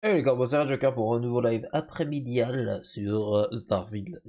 Hey les gars, bon, c'est Joker pour un nouveau live après-midial sur Starfield.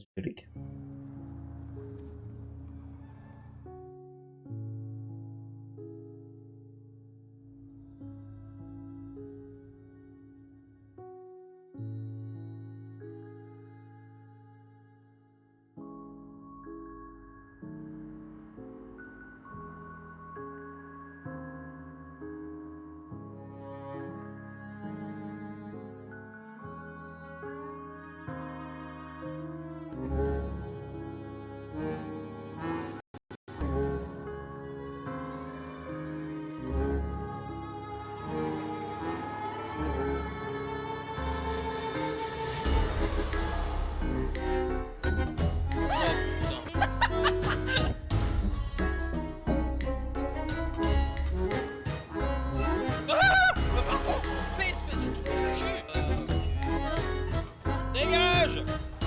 Dégage!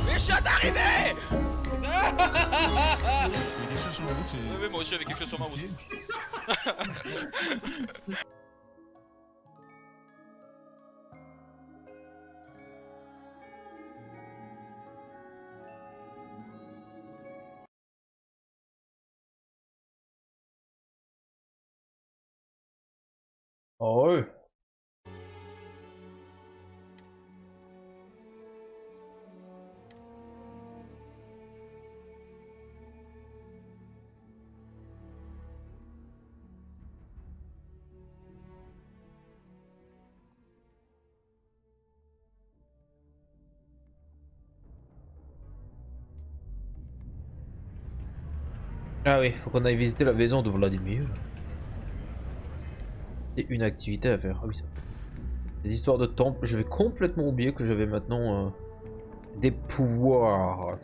Mais je suis arrivé! Il y a des choses sur la route et... Oui, moi aussi, avec quelque chose sur ma route. Oh ouais. Ah oui, faut qu'on aille visiter la maison de Vladimir. C'est une activité à faire. Ah oui, ça. Des histoires de temple. Je vais complètement oublier que j'avais maintenant des pouvoirs.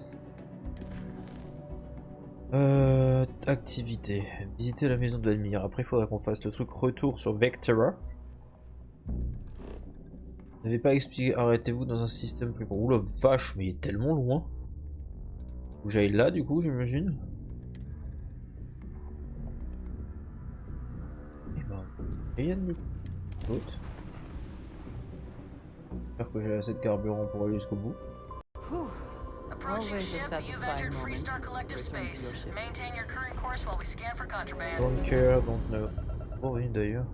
Activité. Visiter la maison de Vladimir. Après, il faudra qu'on fasse le truc retour sur Vectera. N'avez pas expliqué. Arrêtez-vous dans un système plus grand. Ouh la vache, mais il est tellement loin. Faut que j'aille là, du coup, j'imagine. Et ben, rien de d'autre. J'espère que j'ai assez de carburant pour aller jusqu'au bout. Always a satisfying moment. Return to your ship. Don't care, don't know. Oh oui, d'ailleurs.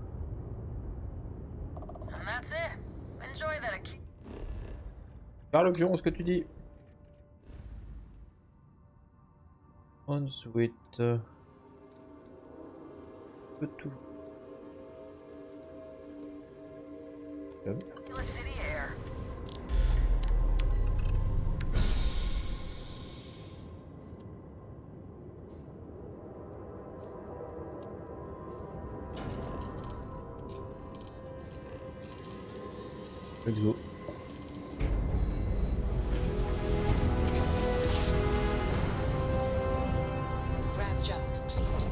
Parle au ce que tu dis. On sweet. Peut toujours. Jump. Let's go. Grab jump complete.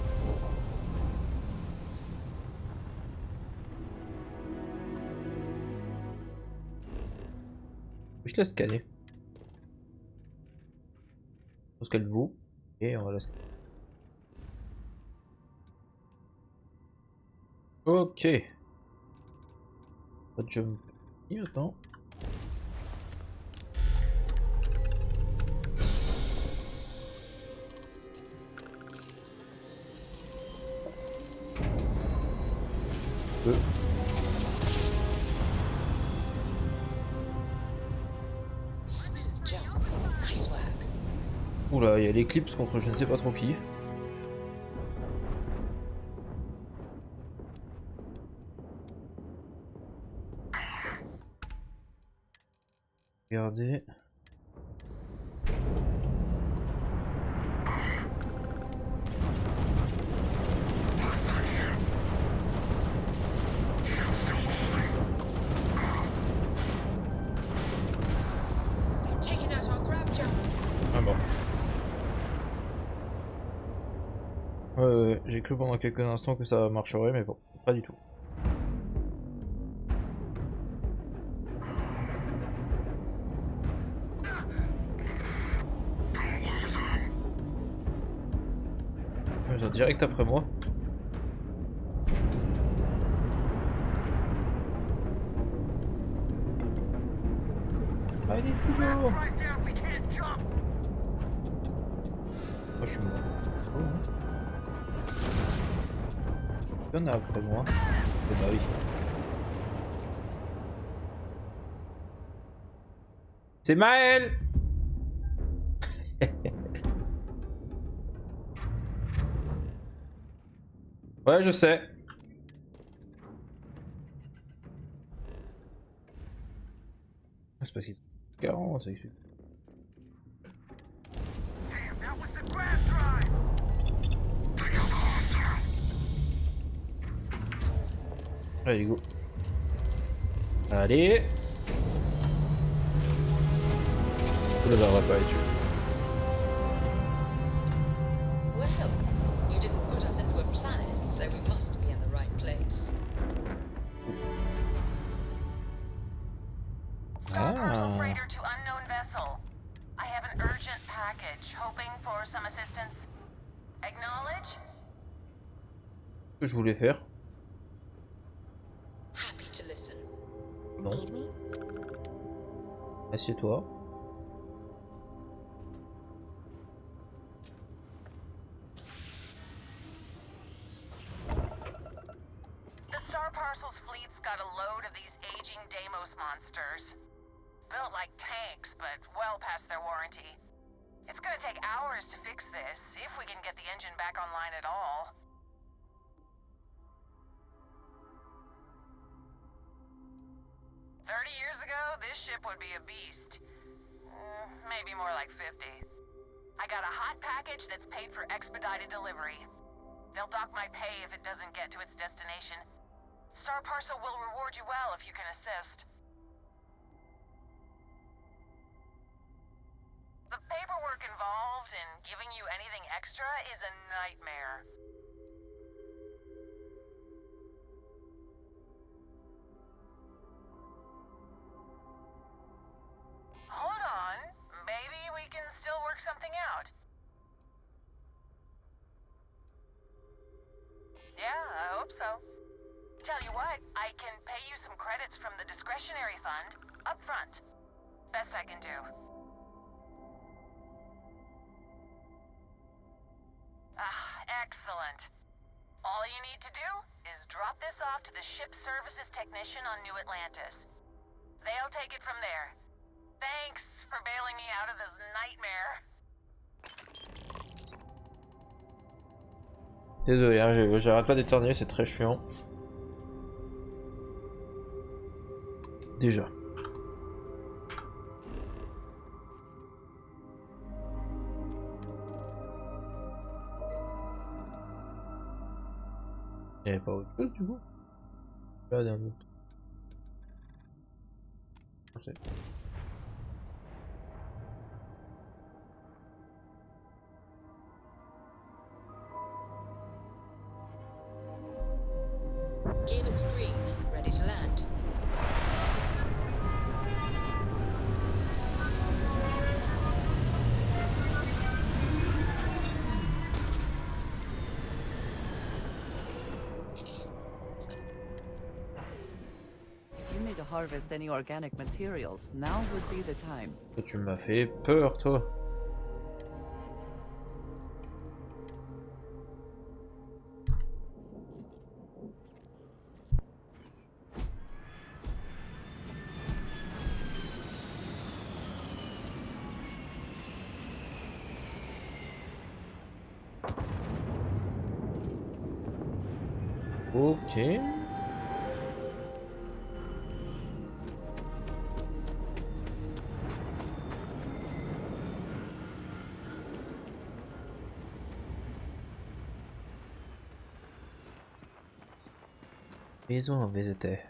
Je laisse scanner. Ce qu'elle vaut. Et on va la scanner. Ok. Pas de jump ici maintenant. Smooth jump. Nice work. Oula, il y a l'éclipse contre je ne sais pas trop qui. Regardez. Taking out our grab jump. Ah bon. J'ai cru pendant quelques instants que ça marcherait, mais bon, pas du tout. Ils sont direct après moi. Ah, il est toujours. Moi je suis mort. Oh, hein. Il y en a après moi. Oh bah oui. C'est Maël. Ouais, je sais. C'est parce qu'ils sont 40, ça suffit. Allez, go. Allez. On va pas les tuer. Well, you didn't put us into a planet, so we must be in the right place. Parcel freighter to unknown vessel. I have an urgent package, hoping for some assistance. Acknowledge? Ce que je voulais faire. Happy to listen. Non. Need me? Assieds-toi. The Star Parcels fleet's got a load of these aging Deimos monsters. Built like tanks, but well past their warranty. It's gonna take hours to fix this, if we can get the engine back online at all. Years ago, this ship would be a beast. Maybe more like 50. I got a hot package that's paid for expedited delivery. They'll dock my pay if it doesn't get to its destination. Star Parcel will reward you well if you can assist. The paperwork involved in giving you anything extra is a nightmare. Hold on. Maybe we can still work something out. Yeah, I hope so. Tell you what, I can pay you some credits from the discretionary fund up front. Best I can do. Excellent. All you need to do is drop this off to the ship services technician on New Atlantis. They'll take it from there. Thanks for bailing me out of this nightmare. Désolé, hein, j'arrête pas d'éternuer, c'est très chiant. Déjà. Il n'y avait pas autre chose du coup? Là, d'un autre. Je sais. Gear looks green, ready to land. If you need to harvest any organic materials, now would be the time. Tu m'as fait peur, toi. Ok. Maison à visiter.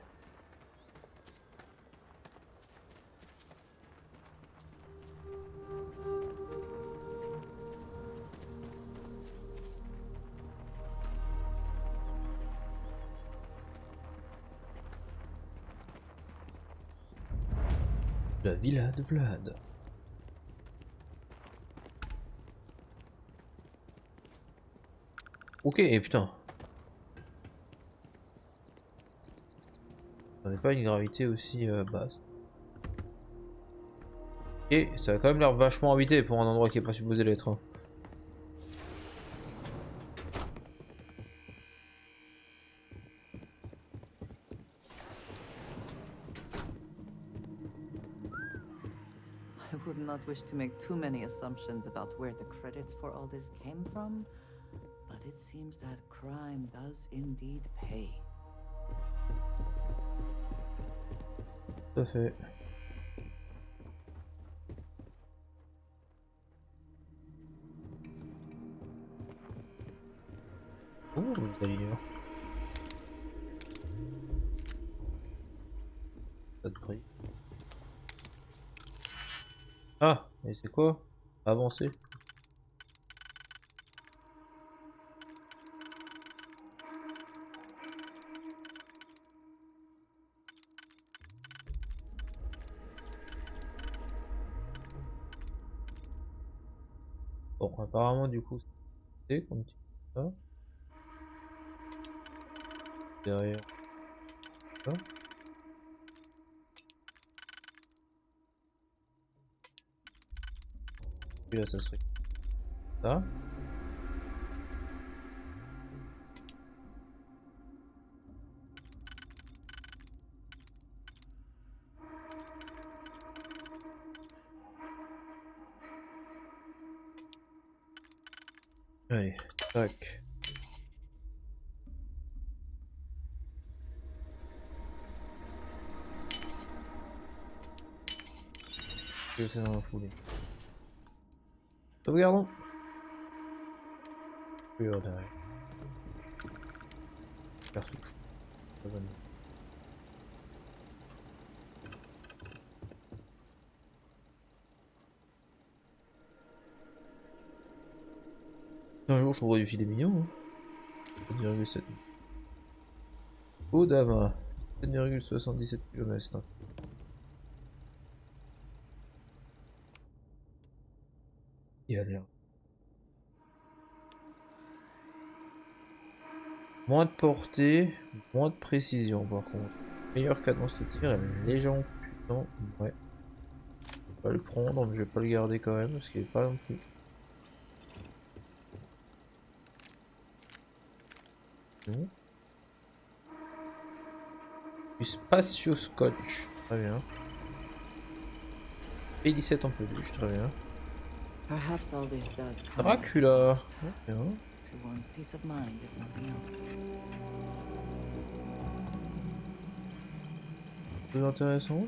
La villa de Vlad. Ok, putain. On n'est pas une gravité aussi basse. Et ça a quand même l'air vachement habité pour un endroit qui est pas supposé l'être. Hein. I would not wish to make too many assumptions about where the credits for all this came from, but it seems that crime does indeed pay. Tout à fait. Oh, d'ailleurs. Ça te brille. Ah, mais c'est quoi? Avancer. Bon, apparemment, du coup, c'est comme ça. Derrière. Ça. Puis là, ça serait ça. Allez, tac. Je vais faire dans la foulée. Sauvegardons. Puis là, derrière. Cartouche. Pas mal. Un jour je trouverai du filet mignon. Hein. 7,7. Odama. 7,77 km. Il a l'air. Moins de portée, moins de précision par contre. Meilleure cadence de tir et légèrement plus puissant. Ouais. Je vais pas le prendre, mais je vais pas le garder quand même parce qu'il est pas non plus. Non. Du spatio-scotch. Très bien. Et 17 en peluche, très bien. Perhaps all this does come Dracula. at cost Très bien. to one's peace of mind, if nothing else. Plus intéressant.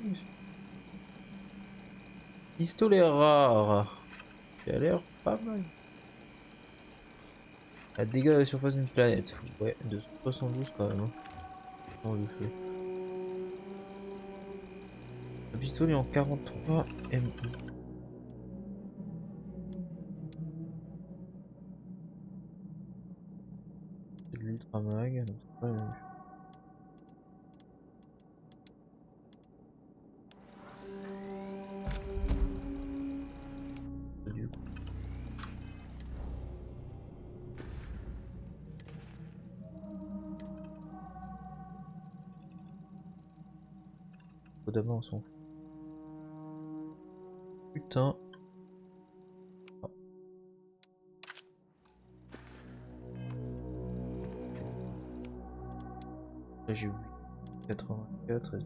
Pistolet rare. Qui a l'air pas mal. Un dégât à la surface d'une planète. Ouais, 272 quand même. Hein. On le fait. Le pistolet en 43 MI. C'est de l'ultra mag, donc c'est pas la même chose. Du coup. Faut d'abord on s'en fout. Putain. Ah. Là j'ai oublié. 84 et...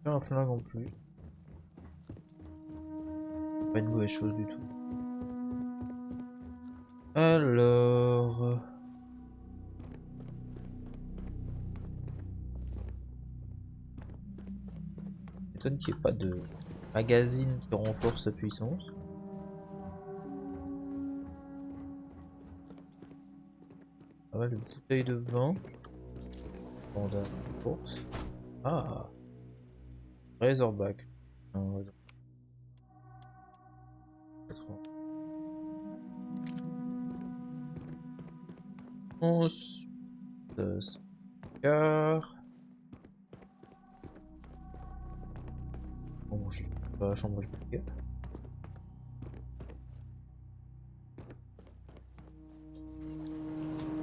Faire un flingue en plus. Pas une mauvaise chose du tout. Alors... M'étonne qu'il n'y ait pas de magazine qui renforce sa puissance. Pas mal de bouteilles de vin. Bandana de course. Ah, Razorback. Non, Razorback. 80. Car... Bon, j'ai pas la chambre de dégâts.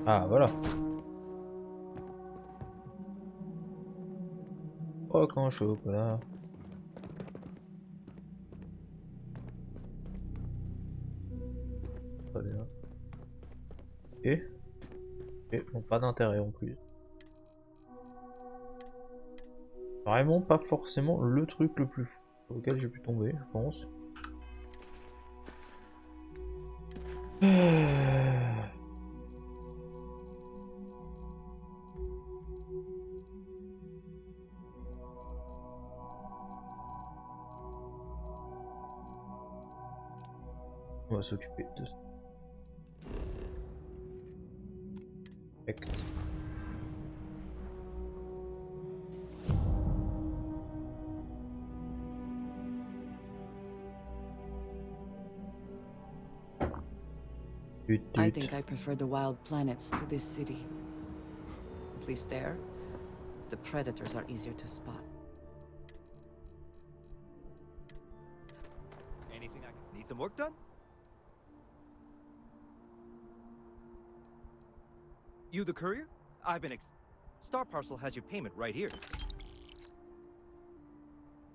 Ah, voilà. Oh, quand chocolat. très bien. Ok. Ok, bon, pas d'intérêt en plus. Vraiment pas forcément le truc le plus fou sur lequel j'ai pu tomber, je pense. On va s'occuper de ça. Perfect. I think I prefer the wild planets to this city. At least there, the predators are easier to spot. Anything I can... Need some work done? You the courier? I've been Star Parcel has your payment right here.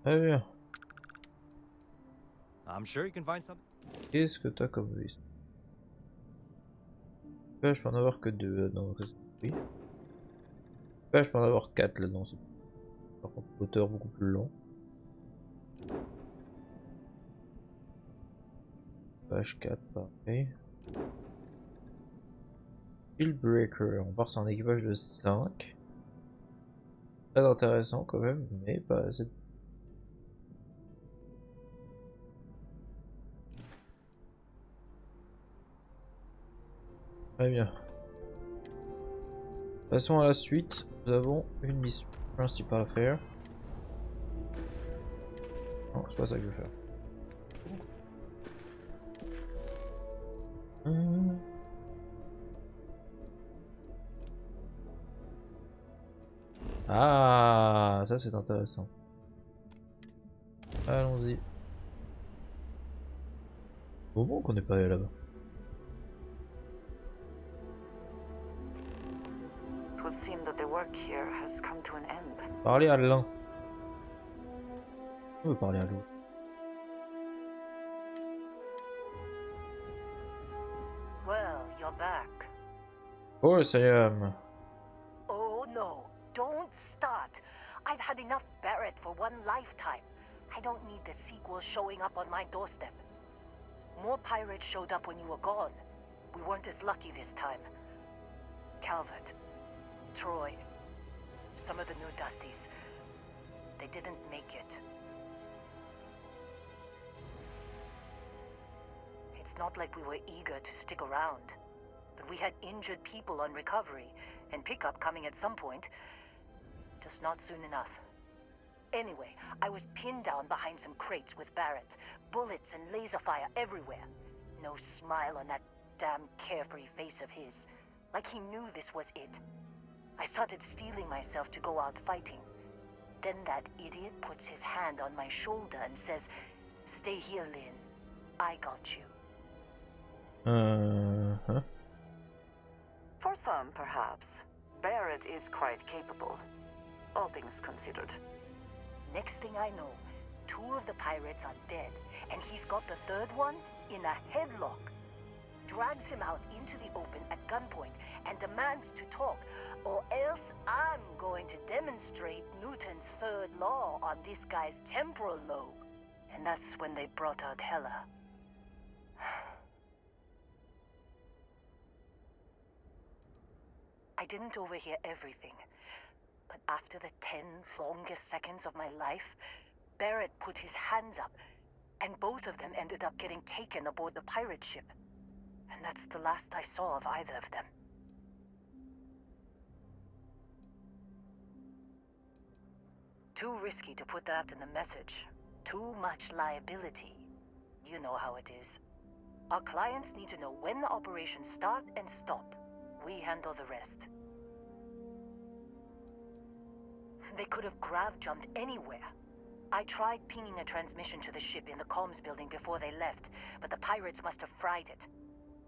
Très bien. I'm sure you can find something. Qu'est-ce que t'as comme liste? Là, je peux en avoir que 2. Non, oui. Là, je peux en avoir 4 là-dedans. Par contre, l'auteur beaucoup plus lent. Page 4, pareil. Breaker, on part sur un équipage de 5. Très intéressant quand même, mais pas assez. Très bien. Passons à la suite. Nous avons une mission principale à faire. Non, c'est pas ça que je veux faire. Ah, ça c'est intéressant. Allons-y. Au moment qu'on n'est pas allé là-bas. It would seem that the work here has come to an end. Parler à l'un. On veut parler à l'autre. Well, you're back. Of course I am. Oh no, don't start. I've had enough Barrett for one lifetime. I don't need the sequel showing up on my doorstep. More pirates showed up when you were gone. We weren't as lucky this time. Calvert, Troy, some of the new Dusties. They didn't make it. It's not like we were eager to stick around. But we had injured people on recovery, and pickup coming at some point. Just not soon enough. Anyway, I was pinned down behind some crates with Barrett. Bullets and laser fire everywhere. No smile on that damn carefree face of his. Like he knew this was it. I started steeling myself to go out fighting. Then that idiot puts his hand on my shoulder and says, "Stay here, Lynn. I got you." Uh-huh. For some, perhaps, Barrett is quite capable, all things considered. Next thing I know, 2 of the pirates are dead, and he's got the 3rd one in a headlock. Drags him out into the open at gunpoint and demands to talk, or else I'm going to demonstrate Newton's 3rd law on this guy's temporal lobe. And that's when they brought out Hela. I didn't overhear everything, but after the 10 longest seconds of my life, Barrett put his hands up, and both of them ended up getting taken aboard the pirate ship. And that's the last I saw of either of them. Too risky to put that in the message. Too much liability. You know how it is. Our clients need to know when the operations start and stop. We handle the rest. They could have grav-jumped anywhere. I tried pinging a transmission to the ship in the comms building before they left, but the pirates must have fried it.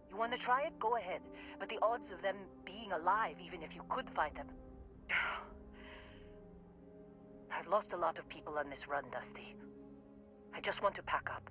You want to try it? Go ahead. But the odds of them being alive, even if you could find them... I've lost a lot of people on this run, Dusty. I just want to pack up.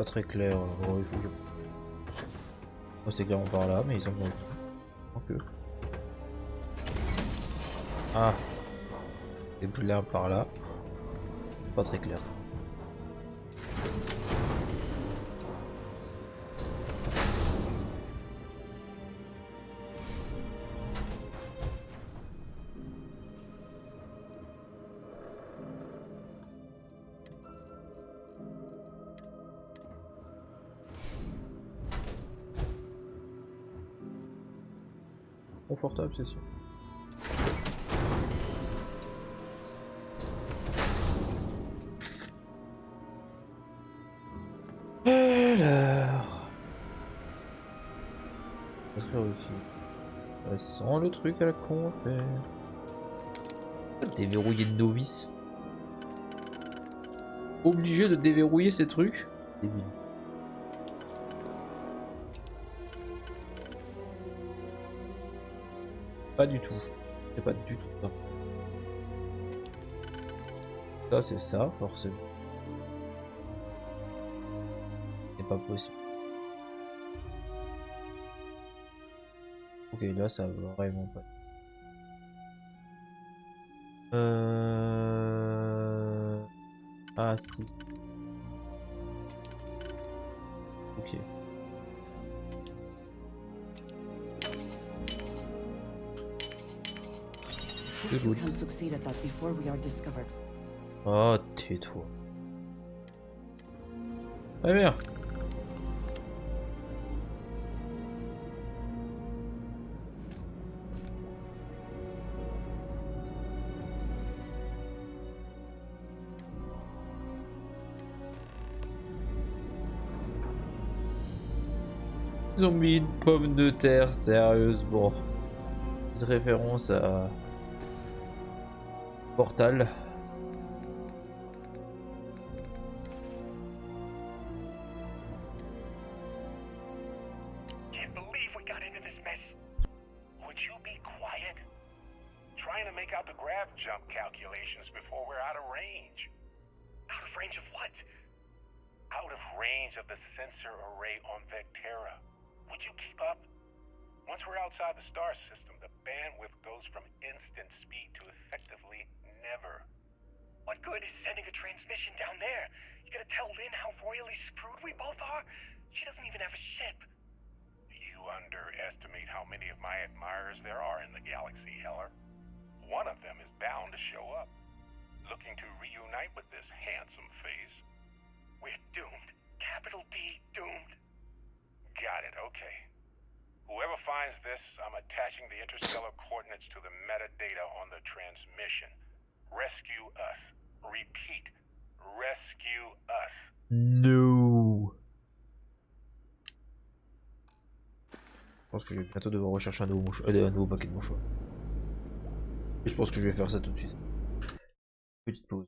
Pas très clair. Bon, il faut que je... Moi c'était clairement par là, mais ils ont bon. Donc, ah, c'est plus là par là. Pas très clair. Confortable, c'est sûr. Alors... On va faire aussi. Ça sent le truc à la con à faire. Déverrouiller de novice. Obligé de déverrouiller ces trucs. Débile. Pas du tout. C'est pas du tout ça. Ça c'est ça, forcément. C'est pas possible. Ok, là ça va vraiment pas. Ah si. Ok. C'est good. Can't succeed at that before we are discovered. Oh, tais-toi. Très bien. Ils ont mis une pomme de terre, sérieusement. Petite référence à Portal. Can't believe we got into this mess. Would you be quiet? Trying to make out the grav jump calculations before we're out of range. Out of range of what? Out of range of the sensor array on Vectera. Would you keep up? Once we're outside the star system, the bandwidth goes from instant speed to effectively never. What good is sending a transmission down there? You gonna tell Lynn how royally screwed we both are? She doesn't even have a ship. You underestimate how many of my admirers there are in the galaxy, Heller. One of them is bound to show up, looking to reunite with this handsome face. We're doomed. Capital D doomed. Got it, okay. Whoever finds this, I'm attaching the interstellar coordinates to the metadata on the transmission. Rescue us. Repeat. Rescue us. No. Je pense que je vais bientôt devoir rechercher un nouveau paquet de mouchoirs. Et je pense que je vais faire ça tout de suite. Petite pause.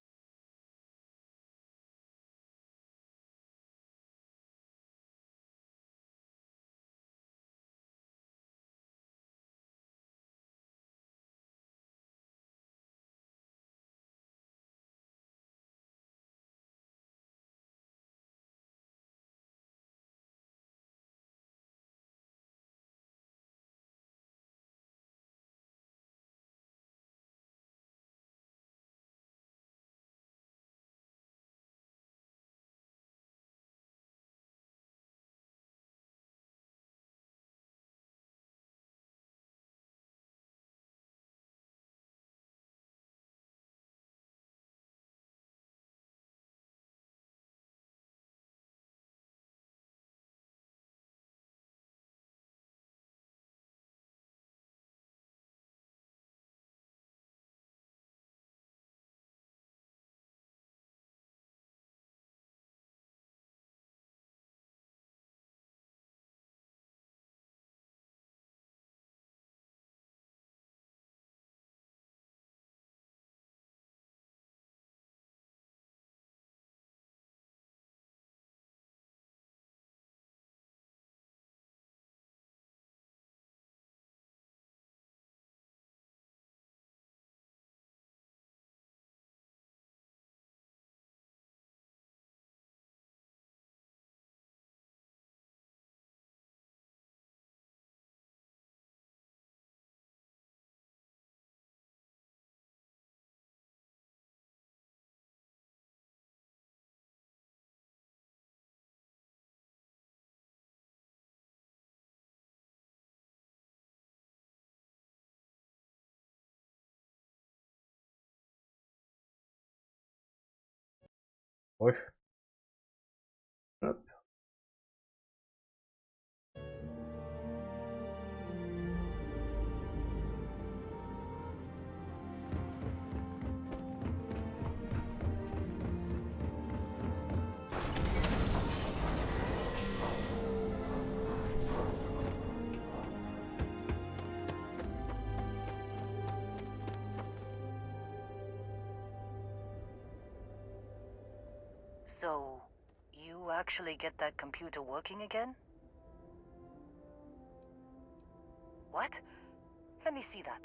Ouais. Hop. So, you actually get that computer working again? What? Let me see that.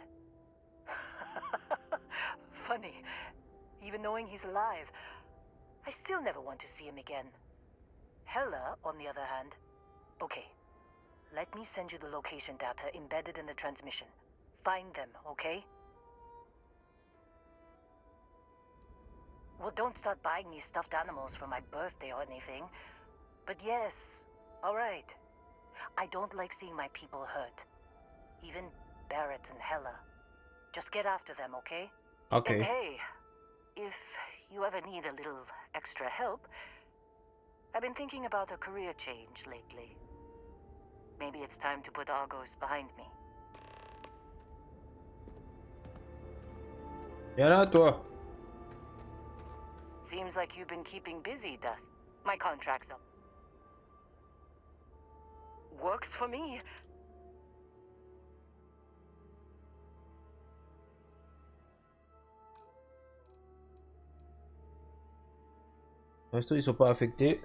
Funny. Even knowing he's alive, I still never want to see him again. Hella, on the other hand. Okay. Let me send you the location data embedded in the transmission. Find them, okay? Well, don't start buying me stuffed animals for my birthday or anything. But yes, alright. I don't like seeing my people hurt. Even Barrett and Hella. Just get after them, okay? Okay. And hey, if you ever need a little extra help, I've been thinking about a career change lately. Maybe it's time to put Argos behind me. Viens là, toi. Seems like you've been keeping busy, Dust. My contract's up. Works for me. Pour l'instant, ils sont pas affectés.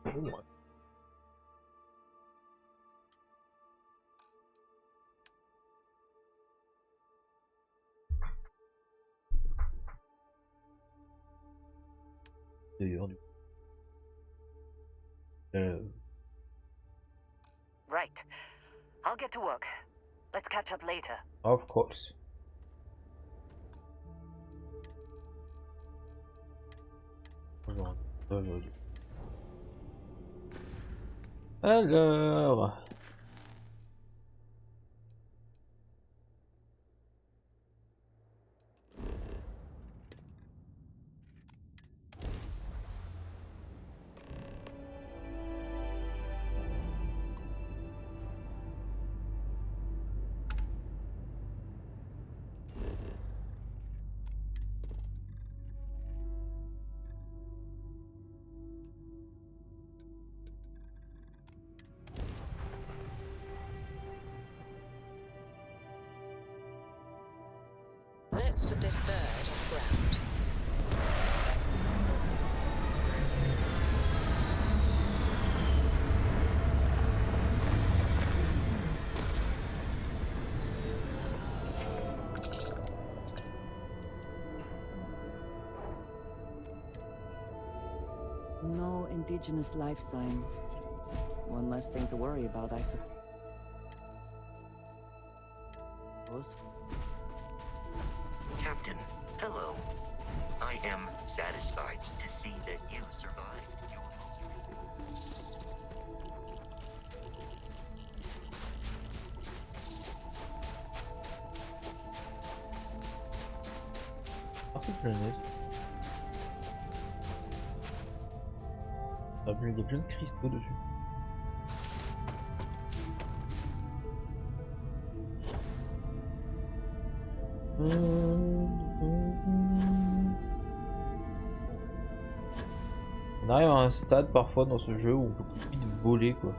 Bon, ouais. D'ailleurs, du coup. Right. I'll get to work. Let's catch up later. Of course. Aujourd'hui. Alors. Let's put this bird on ground. No indigenous life signs. One less thing to worry about, I suppose. Captain, hello. I am satisfied to see that you survived your Ah, c'est planète. Ah, il y a plein de cristaux dessus. On arrive à un stade parfois dans ce jeu où on peut vite voler quoi.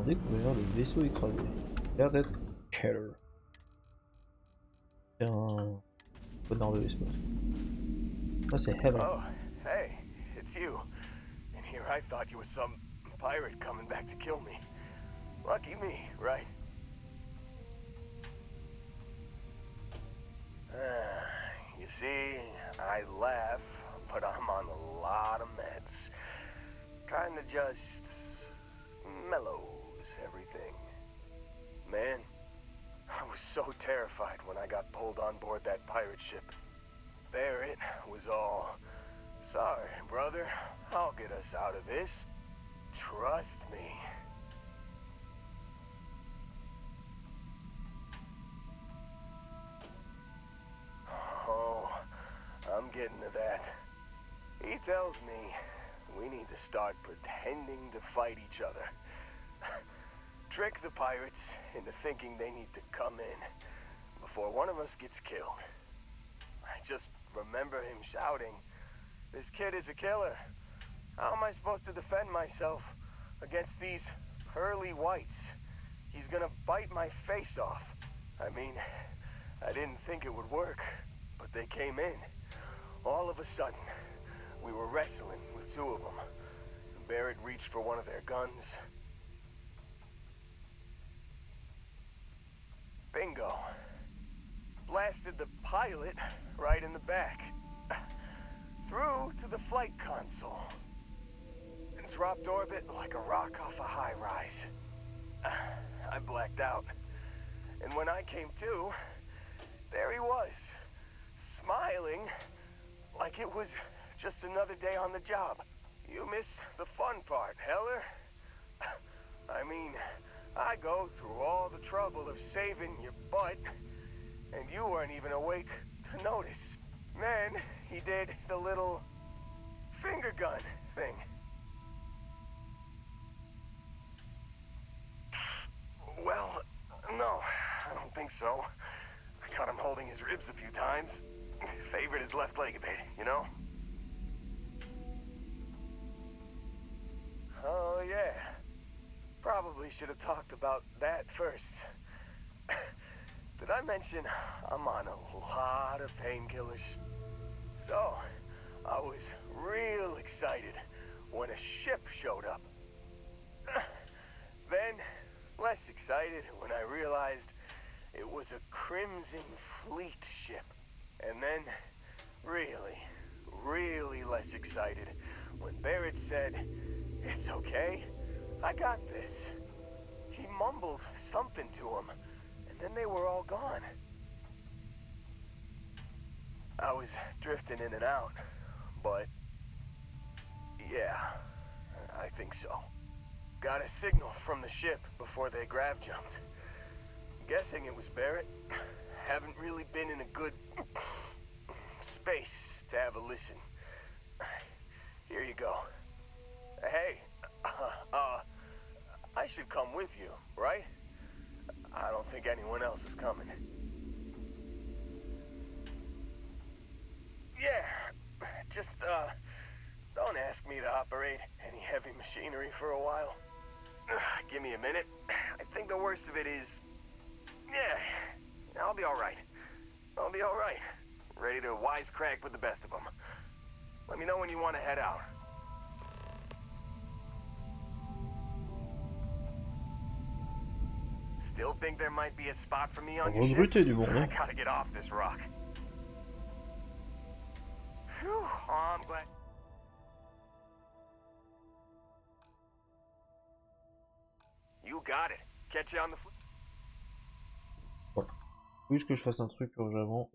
Découvrir le vaisseau écrasé. L'air d'être Keller. C'est un connard de l'espace. Ah, c'est Helen. Oh, hey, it's you. And here I thought you were some pirate coming back to kill me. Lucky me, right? You see, I laugh, but I'm on a lot of meds. Kinda just mellows everything. so terrified when I got pulled on board that pirate ship. Barrett was all, "Sorry, brother, I'll get us out of this. Trust me." Oh, I'm getting to that. He tells me we need to start pretending to fight each other. Trick the pirates into thinking they need to come in before one of us gets killed. I just remember him shouting, "This kid is a killer. How am I supposed to defend myself against these pearly whites? He's gonna bite my face off." I mean, I didn't think it would work, but they came in. All of a sudden, we were wrestling with two of them. Barrett reached for one of their guns. Bingo. Blasted the pilot right in the back. Through to the flight console. And dropped orbit like a rock off a high rise. I blacked out. And when I came to, there he was. Smiling like it was just another day on the job. You missed the fun part, Heller. I mean, I go through all the trouble of saving your butt, and you weren't even awake to notice. Then he did the little finger gun thing. Well, no, I don't think so. I caught him holding his ribs a few times. Favored his left leg a bit, you know? Oh, yeah. Probably should have talked about that first. Did I mention I'm on a lot of painkillers? So, I was real excited when a ship showed up. Then, less excited when I realized it was a Crimson Fleet ship. And then, really less excited when Barrett said, "It's okay, I got this." He mumbled something to him, and then they were all gone. I was drifting in and out, but yeah, I think so. Got a signal from the ship before they grav jumped. Guessing it was Barrett. Haven't really been in a good space to have a listen. Here you go. Hey, I should come with you, right? I don't think anyone else is coming. Yeah, just, don't ask me to operate any heavy machinery for a while. Give me a minute. I think the worst of it is, yeah, I'll be alright. I'll be alright. Ready to wisecrack with the best of them. Let me know when you want to head out. Still think there might be a spot for me on your ship? Recruter du monde, I hein. gotta get off this rock. Phew, oh, I'm glad. You got it. Catch you on the... Voilà. Faut juste que je fasse un truc urgemment.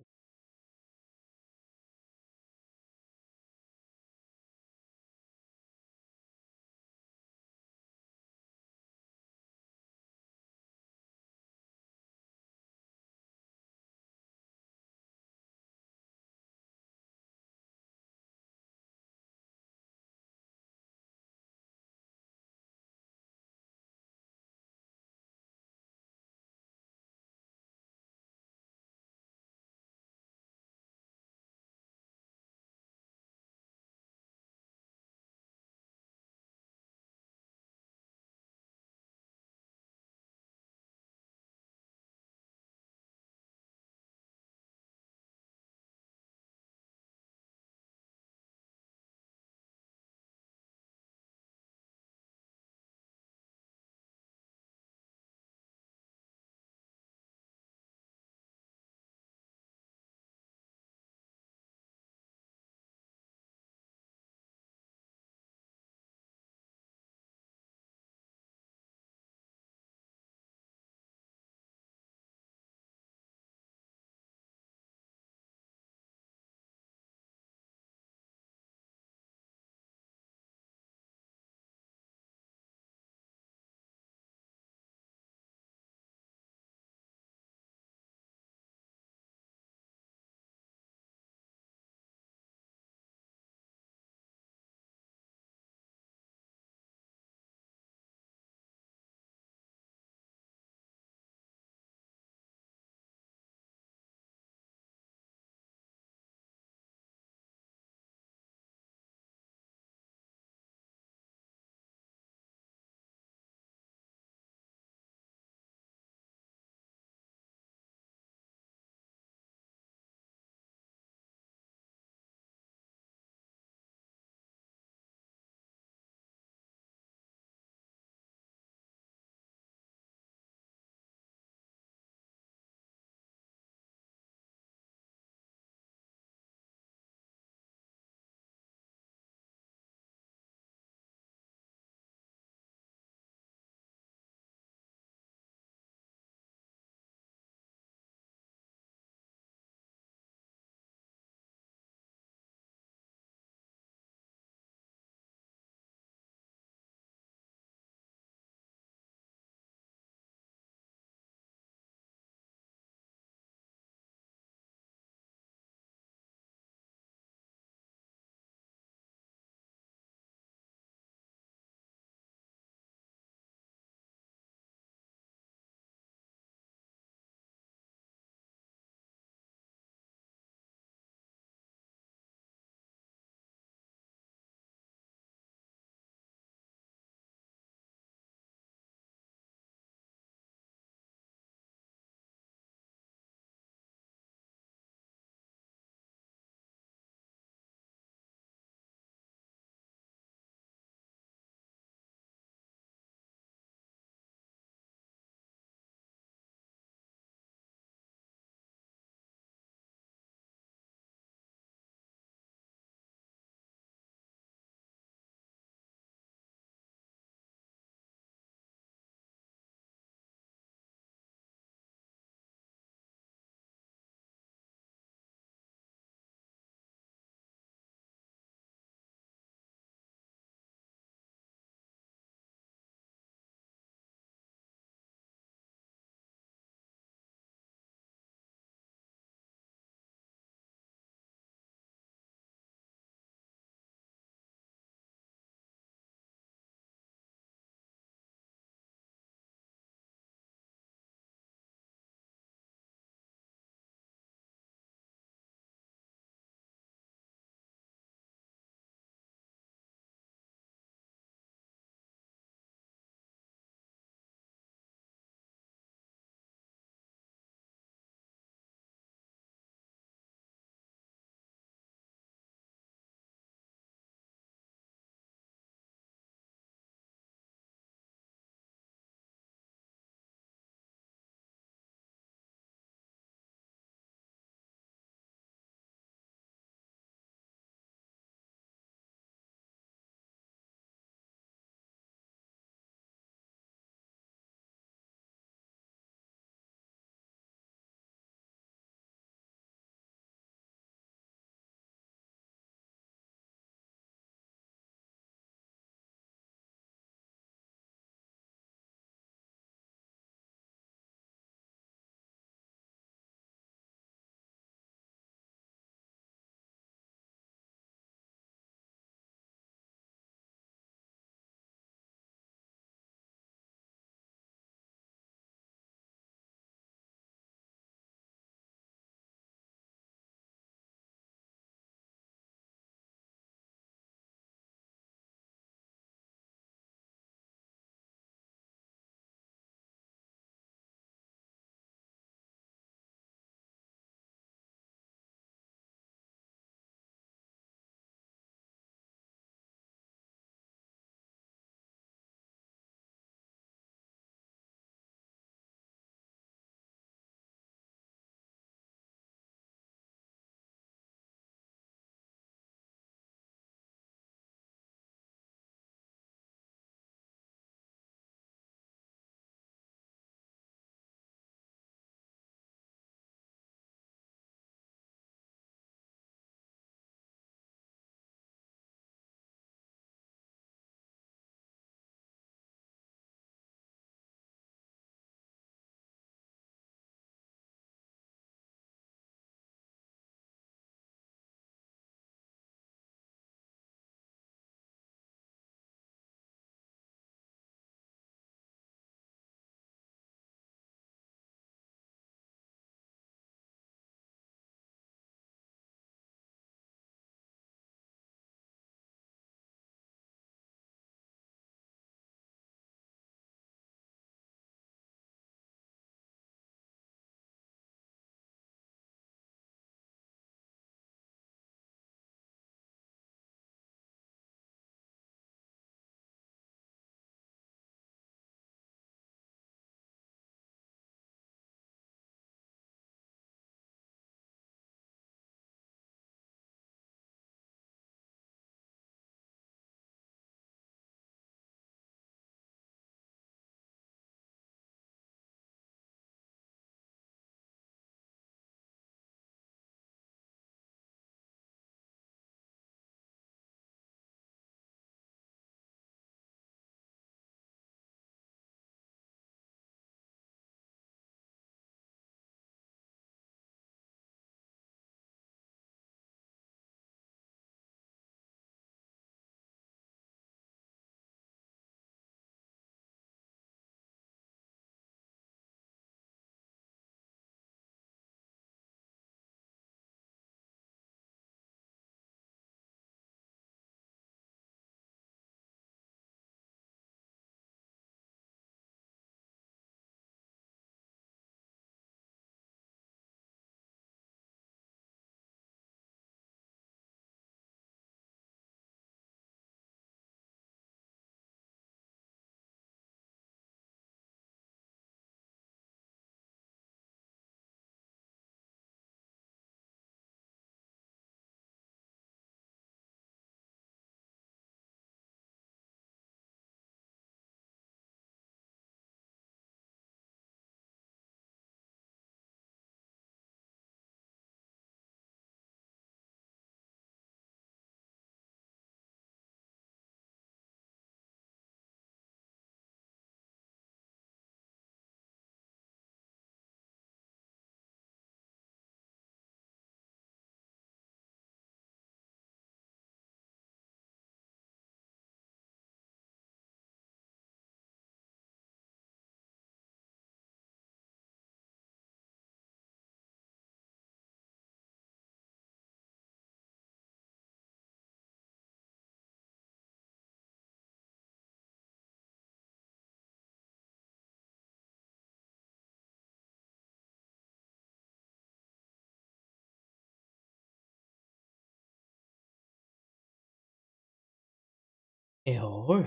Et heureux.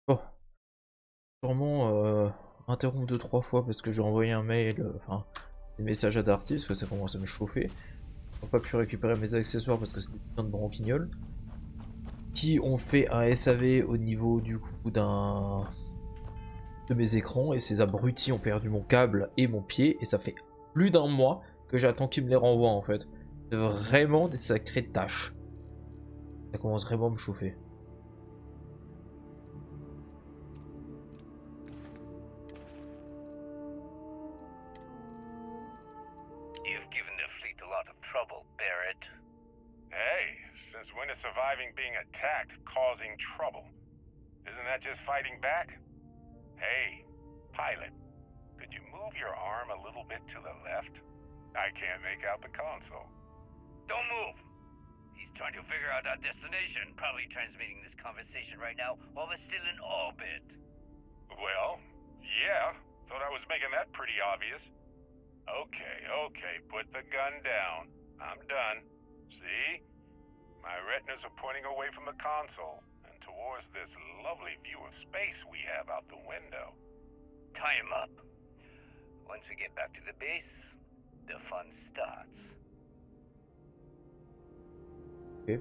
Bon, sûrement interrompre 2-3 fois parce que j'ai envoyé un mail, enfin des messages à Darty parce que ça commence à me chauffer. J'ai pas pu récupérer mes accessoires parce que c'est des putains de branquignoles qui ont fait un SAV au niveau du coup de mes écrans et ces abrutis ont perdu mon câble et mon pied et ça fait plus d'un mois que j'attends qu'ils me les renvoient en fait. C'est vraiment des sacrées tâches. Ça commence vraiment à me chauffer. You've given the fleet a lot of trouble, Barrett. Hey, since when is surviving being attacked causing trouble? Isn't that just fighting back? Hey, pilot, could you move your arm a little bit to the left? I can't make out the console. Don't move! He's trying to figure out our destination, probably transmitting this conversation right now while we're still in orbit. Well, yeah, thought I was making that pretty obvious. Okay, put the gun down. I'm done. See? My retinas are pointing away from the console and towards this lovely view of space we have out the window. Tie him up. Once we get back to the base, the fun starts. Ok.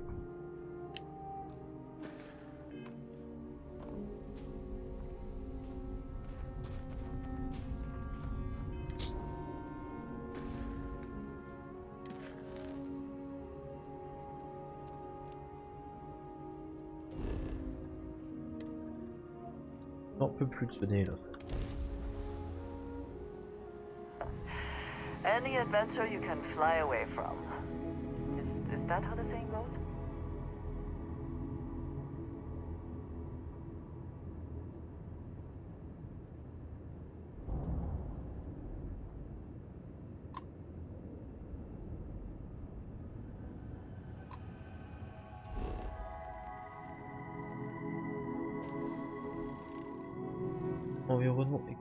On peut plus de sonner là. Any adventure you can fly away from. Is that how the saying goes? Environnement.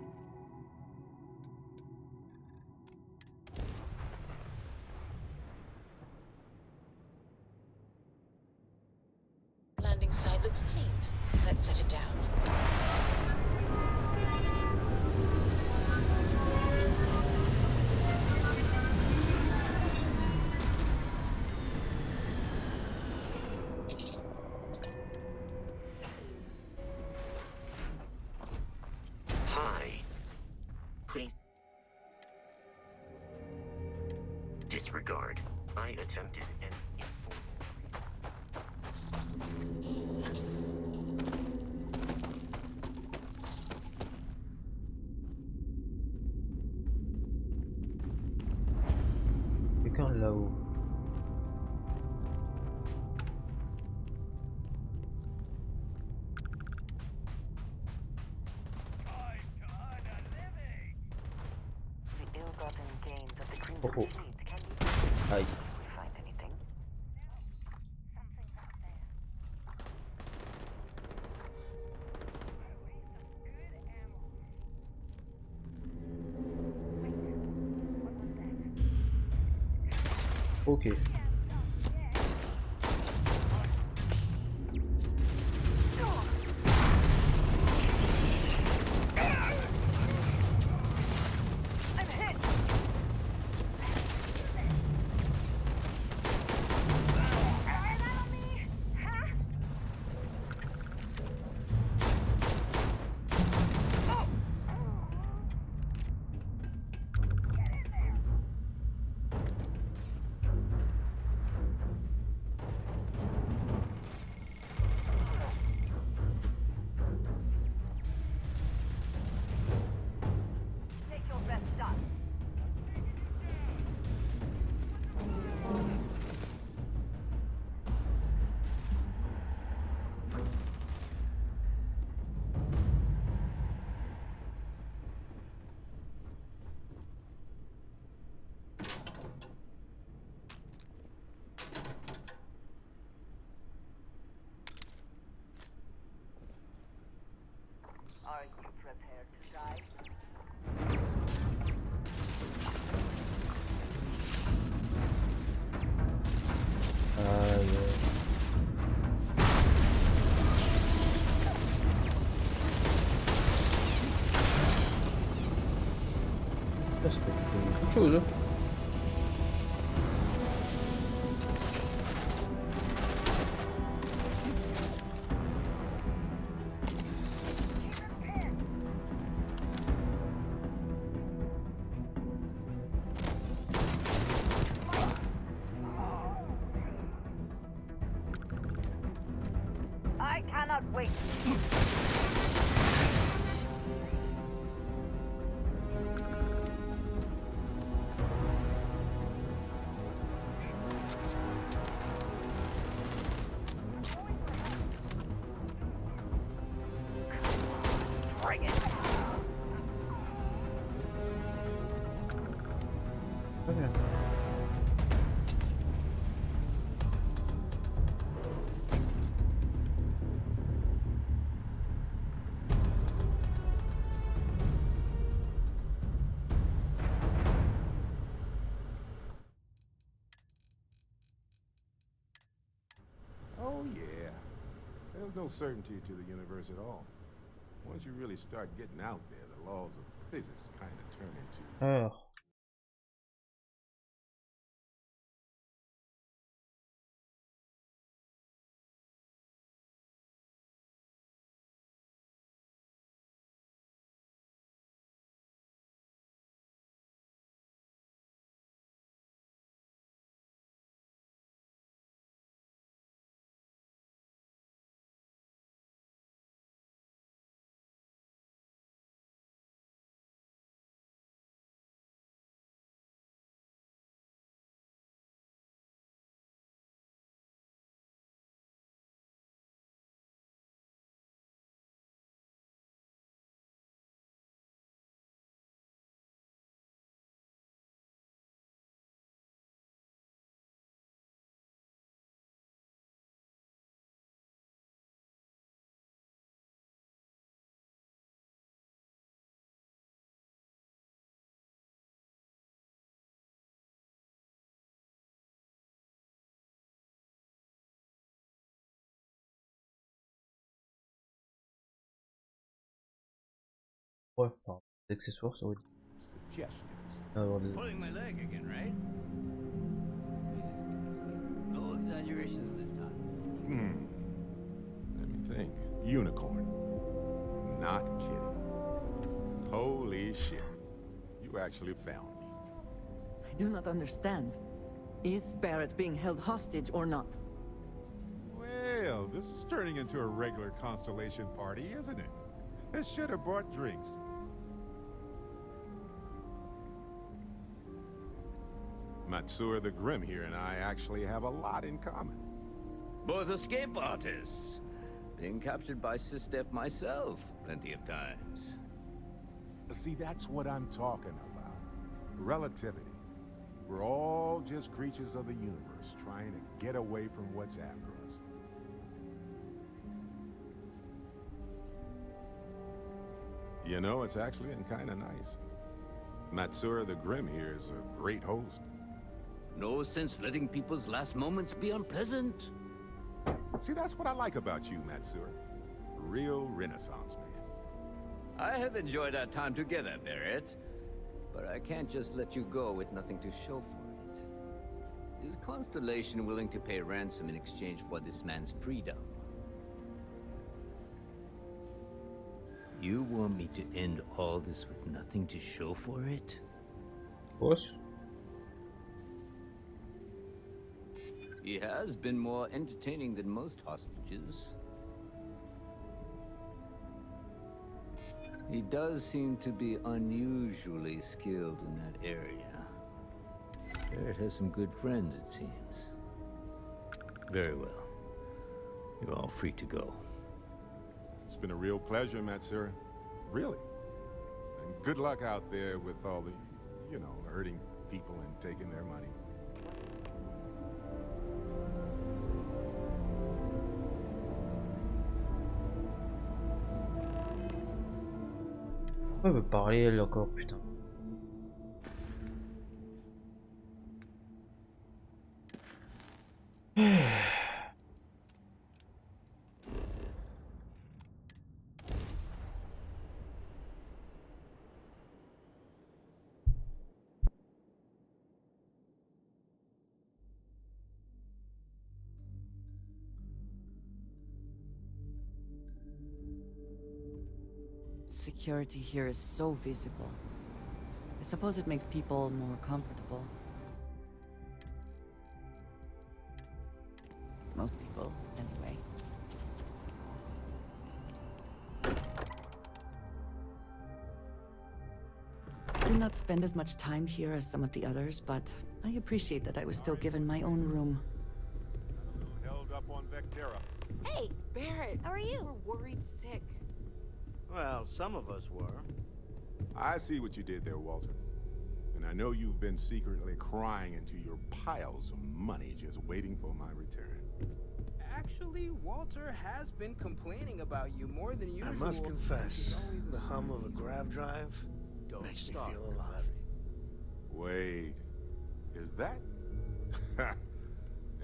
Landing side looks clean. Let's set it down. Hi. Please. Disregard. I attempted an Quelqu'un là-haut. The ill-gotten gains of the Queen's Oh, oh. fleet can be Aïe. if we find anything. Ok. Take your best shot. Are you prepared to die? Aïe. Ça peut être quelque chose. Hein. I cannot wait. Bring it. Très bien. Oh, yeah. There's no certainty to the universe at all. Once you really start getting out there, the laws of physics kind of turn into... Alors. Ouais, enfin, des accessoires, ça aurait été. Suggestions. Avoir des... Pulling my leg again, right? No exaggerations this time. Let me think. Unicorn. Not kidding. Holy shit. You actually found me. I do not understand. Is Barrett being held hostage or not? Well, this is turning into a regular Constellation party, isn't it? I should have brought drinks. Matsura the Grim here and I actually have a lot in common. Both escape artists. Being captured by Sistef myself plenty of times. See, that's what I'm talking about. Relativity. We're all just creatures of the universe trying to get away from what's after us. You know, it's actually been kind of nice. Matsura the Grim here is a great host. No sense letting people's last moments be unpleasant. See, that's what I like about you, Matsura. Real Renaissance man. I have enjoyed our time together, Barrett. But I can't just let you go with nothing to show for it. Is Constellation willing to pay ransom in exchange for this man's freedom? You want me to end all this with nothing to show for it? What? He has been more entertaining than most hostages. He does seem to be unusually skilled in that area. Barrett has some good friends, it seems. Very well. You're all free to go. It's been a real pleasure, Matsura. Really. And good luck out there with all the, you know, hurting people and taking their money. Pourquoi elle veut parler elle encore, putain? Security here is so visible. I suppose it makes people more comfortable. Most people, anyway. I do not spend as much time here as some of the others, but I appreciate that I was still given my own room. Held up on Vectera. Hey, Barrett. How are you? We're worried sick. Well, some of us were. I see what you did there, Walter. And I know you've been secretly crying into your piles of money just waiting for my return. Actually, Walter has been complaining about you more than usual. I must confess, the hum of a grav drive makes me feel alive. Wait, is that?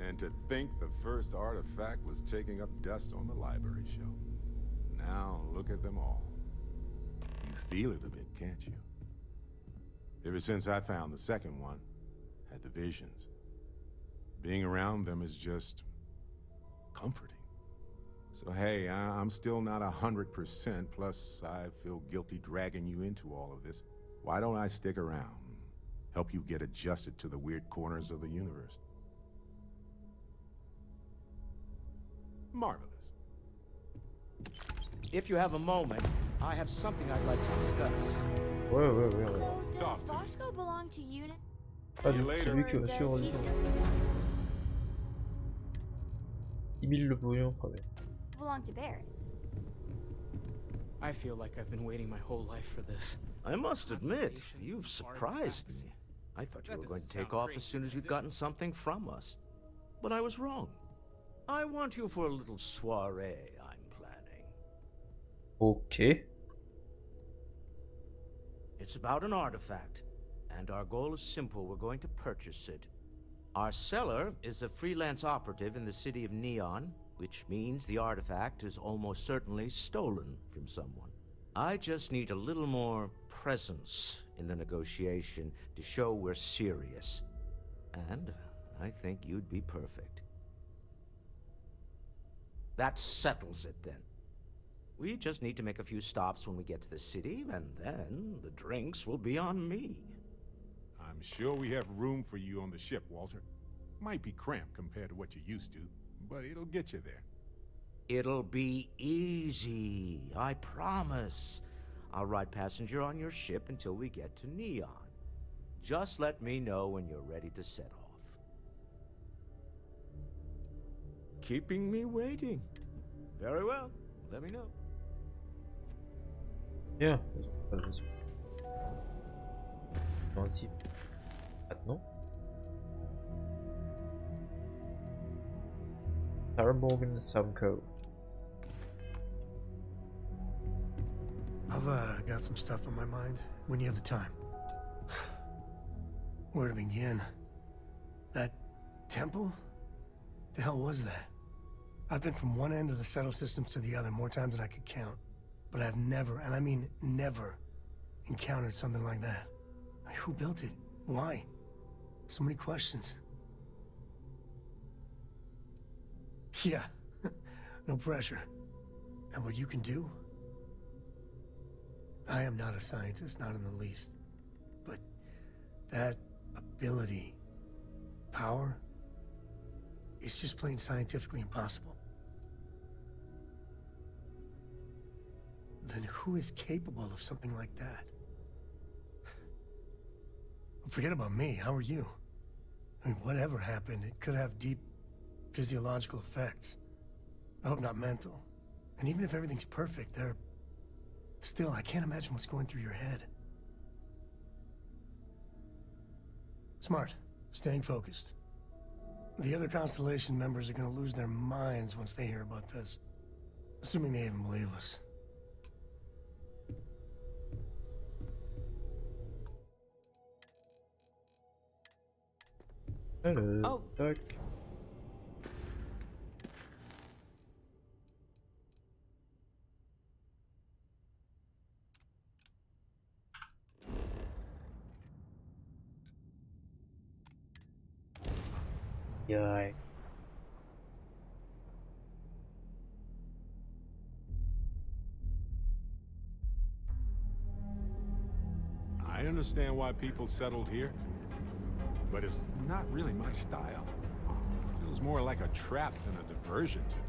And to think the first artifact was taking up dust on the library shelf. Now look at them all. You feel it a bit, can't you? Ever since I found the second one, had the visions. Being around them is just comforting. So hey, I'm still not 100%, plus I feel guilty dragging you into all of this. Why don't I stick around? Help you get adjusted to the weird corners of the universe. Marvelous. If you have a moment, I have something I'd like to discuss. Ouais. So does Bosco belong to Unit? Ah, donc c'est lui qui va suivre le tour. 10 000 le pognon, quand même. Belong to Barrett. I feel like I've been waiting my whole life for this. I must admit, you've surprised me. I thought you were going to take off as soon as you'd gotten something from us. But I was wrong. I want you for a little soiree I'm planning. Okay. It's about an artifact, and our goal is simple. We're going to purchase it. Our seller is a freelance operative in the city of Neon, which means the artifact is almost certainly stolen from someone. I just need a little more presence in the negotiation to show we're serious. And I think you'd be perfect. That settles it then. We just need to make a few stops when we get to the city, and then the drinks will be on me. I'm sure we have room for you on the ship, Walter. Might be cramped compared to what you're used to, but it'll get you there. It'll be easy, I promise. I'll ride passenger on your ship until we get to Neon. Just let me know when you're ready to set off. Keeping me waiting. Very well. Let me know. Yeah. Un type. Maintenant. Sarah Morgan Samco. I've got some stuff on my mind when you have the time. Where to begin? That temple? The hell was that? I've been from one end of the settle systems to the other more times than I could count. But I've never, and I mean never, encountered something like that. Who built it? Why? So many questions. Yeah, no pressure. And what you can do? I am not a scientist, not in the least. But that ability, power, is just plain scientifically impossible. Then who is capable of something like that? Forget about me, how are you? I mean, whatever happened, it could have deep physiological effects. I hope not mental. And even if everything's perfect, still, I can't imagine what's going through your head. Smart. Staying focused. The other Constellation members are gonna lose their minds once they hear about this. Assuming they even believe us. Hello, Doc. Yeah. understand why people settled here, but it's not really my style. Feels more like a trap than a diversion to me.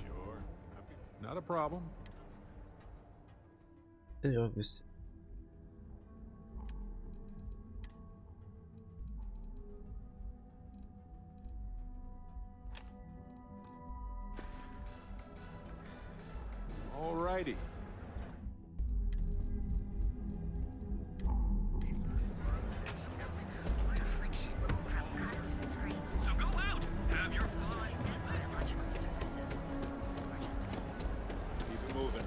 Sure, not a problem. Alrighty. So go out, have your fun. Keep it moving.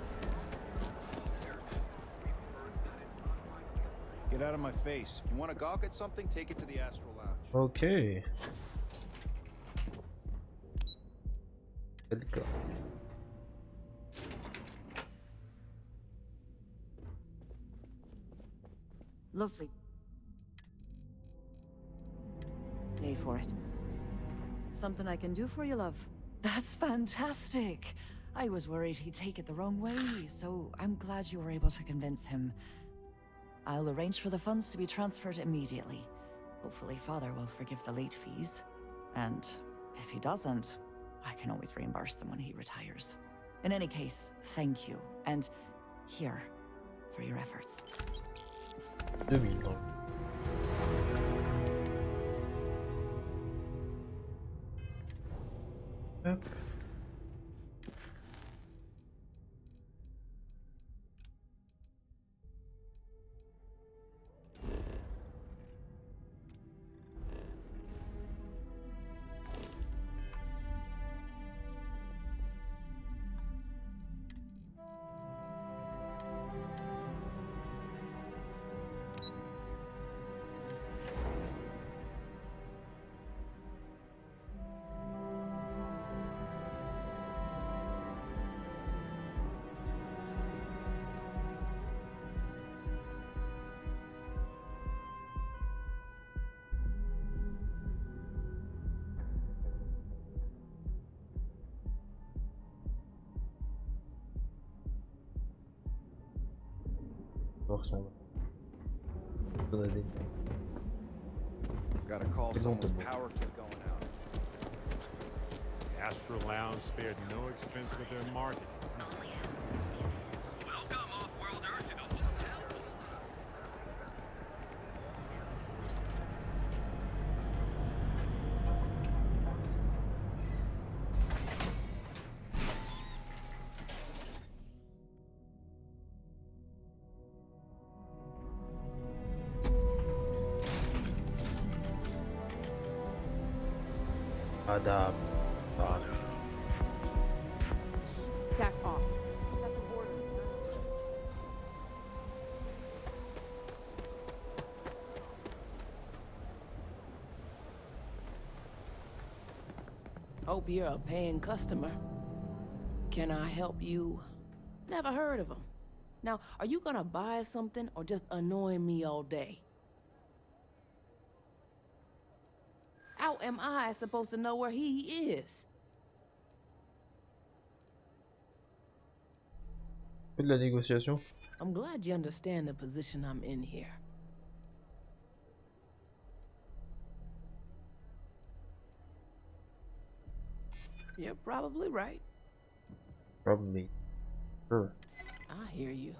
Get out of my face. If you want to gawk at something, take it to the Astral Lounge. Okay. Let's go. Lovely day for it. Something I can do for you, love? That's fantastic. I was worried he'd take it the wrong way, so I'm glad you were able to convince him. I'll arrange for the funds to be transferred immediately. Hopefully Father will forgive the late fees. And if he doesn't, I can always reimburse them when he retires. In any case, thank you. And here, for your efforts. 2000 donc. Hop. Gotta call someone's power keep going out. The Astral Lounge spared no expense with their marketing. Welcome, off-worlder, to the Adapt. Back off. That's an order. Hope you're a paying customer. Can I help you? Never heard of him. Now, are you gonna buy something or just annoy me all day? How am I supposed to know where he is? De la négociation. I'm glad you understand the position I'm in here. You're probably right. Probably. Sure. I hear you.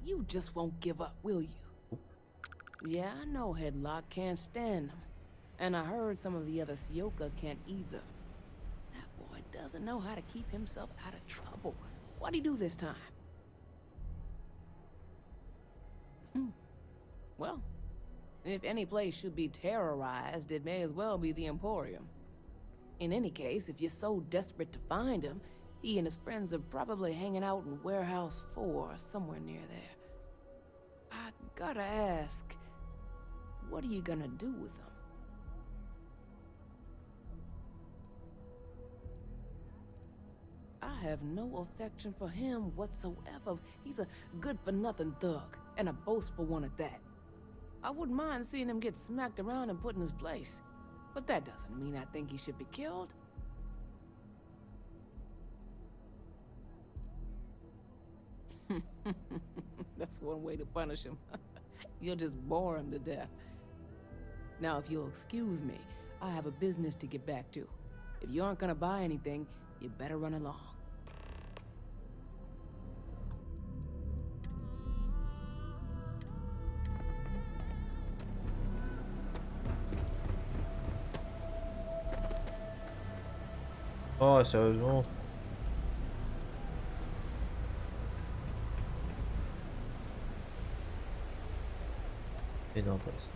You just won't give up, will you? Yeah, I know Headlock can't stand them. And I heard some of the other Sioka can't either. That boy doesn't know how to keep himself out of trouble. What'd he do this time? Well, if any place should be terrorized, it may as well be the Emporium. In any case, if you're so desperate to find him, he and his friends are probably hanging out in Warehouse 4 or somewhere near there. I gotta ask, what are you gonna do with him? I have no affection for him whatsoever. He's a good-for-nothing thug, and a boastful one at that. I wouldn't mind seeing him get smacked around and put in his place. But that doesn't mean I think he should be killed. That's one way to punish him. You'll just bore him to death. Now, if you'll excuse me, I have a business to get back to. If you aren't gonna buy anything, you better run along. Oh, sérieusement. Et non, pas ça.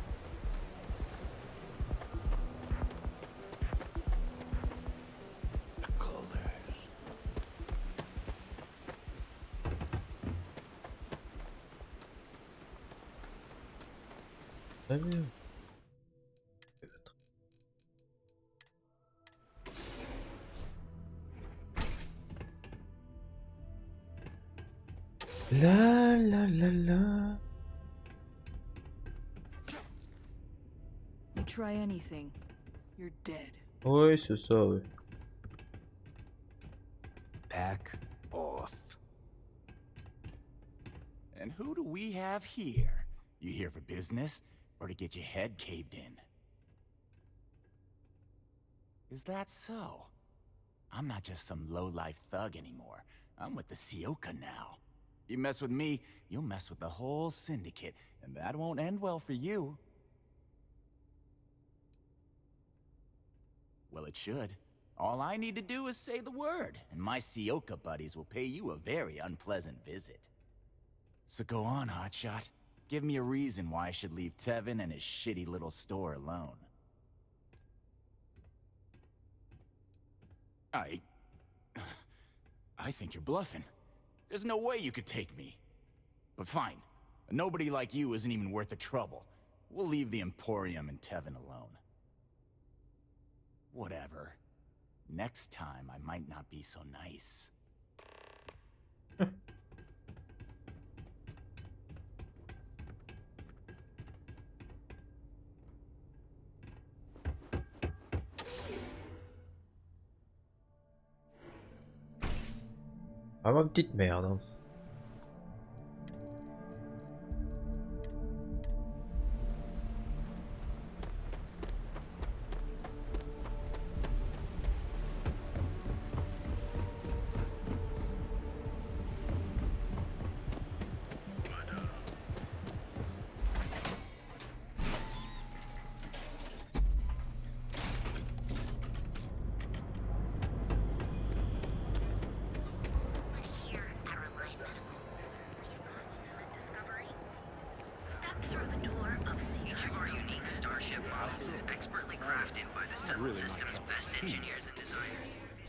Très bien. La la la la. You try anything, you're dead. Oui, c'est ça, oui. Back off. And who do we have here? You here for business, or to get your head caved in? Is that so? I'm not just some low-life thug anymore. I'm with the Sioka now. You mess with me, you'll mess with the whole syndicate, and that won't end well for you. Well, it should. All I need to do is say the word, and my Sioka buddies will pay you a very unpleasant visit. So go on, hotshot. Give me a reason why I should leave Tevin and his shitty little store alone. I think you're bluffing. There's no way you could take me. But fine. Nobody like you isn't even worth the trouble. We'll leave the Emporium and Tevin alone. Whatever. Next time, I might not be so nice. Ah, ma petite merde. Hein.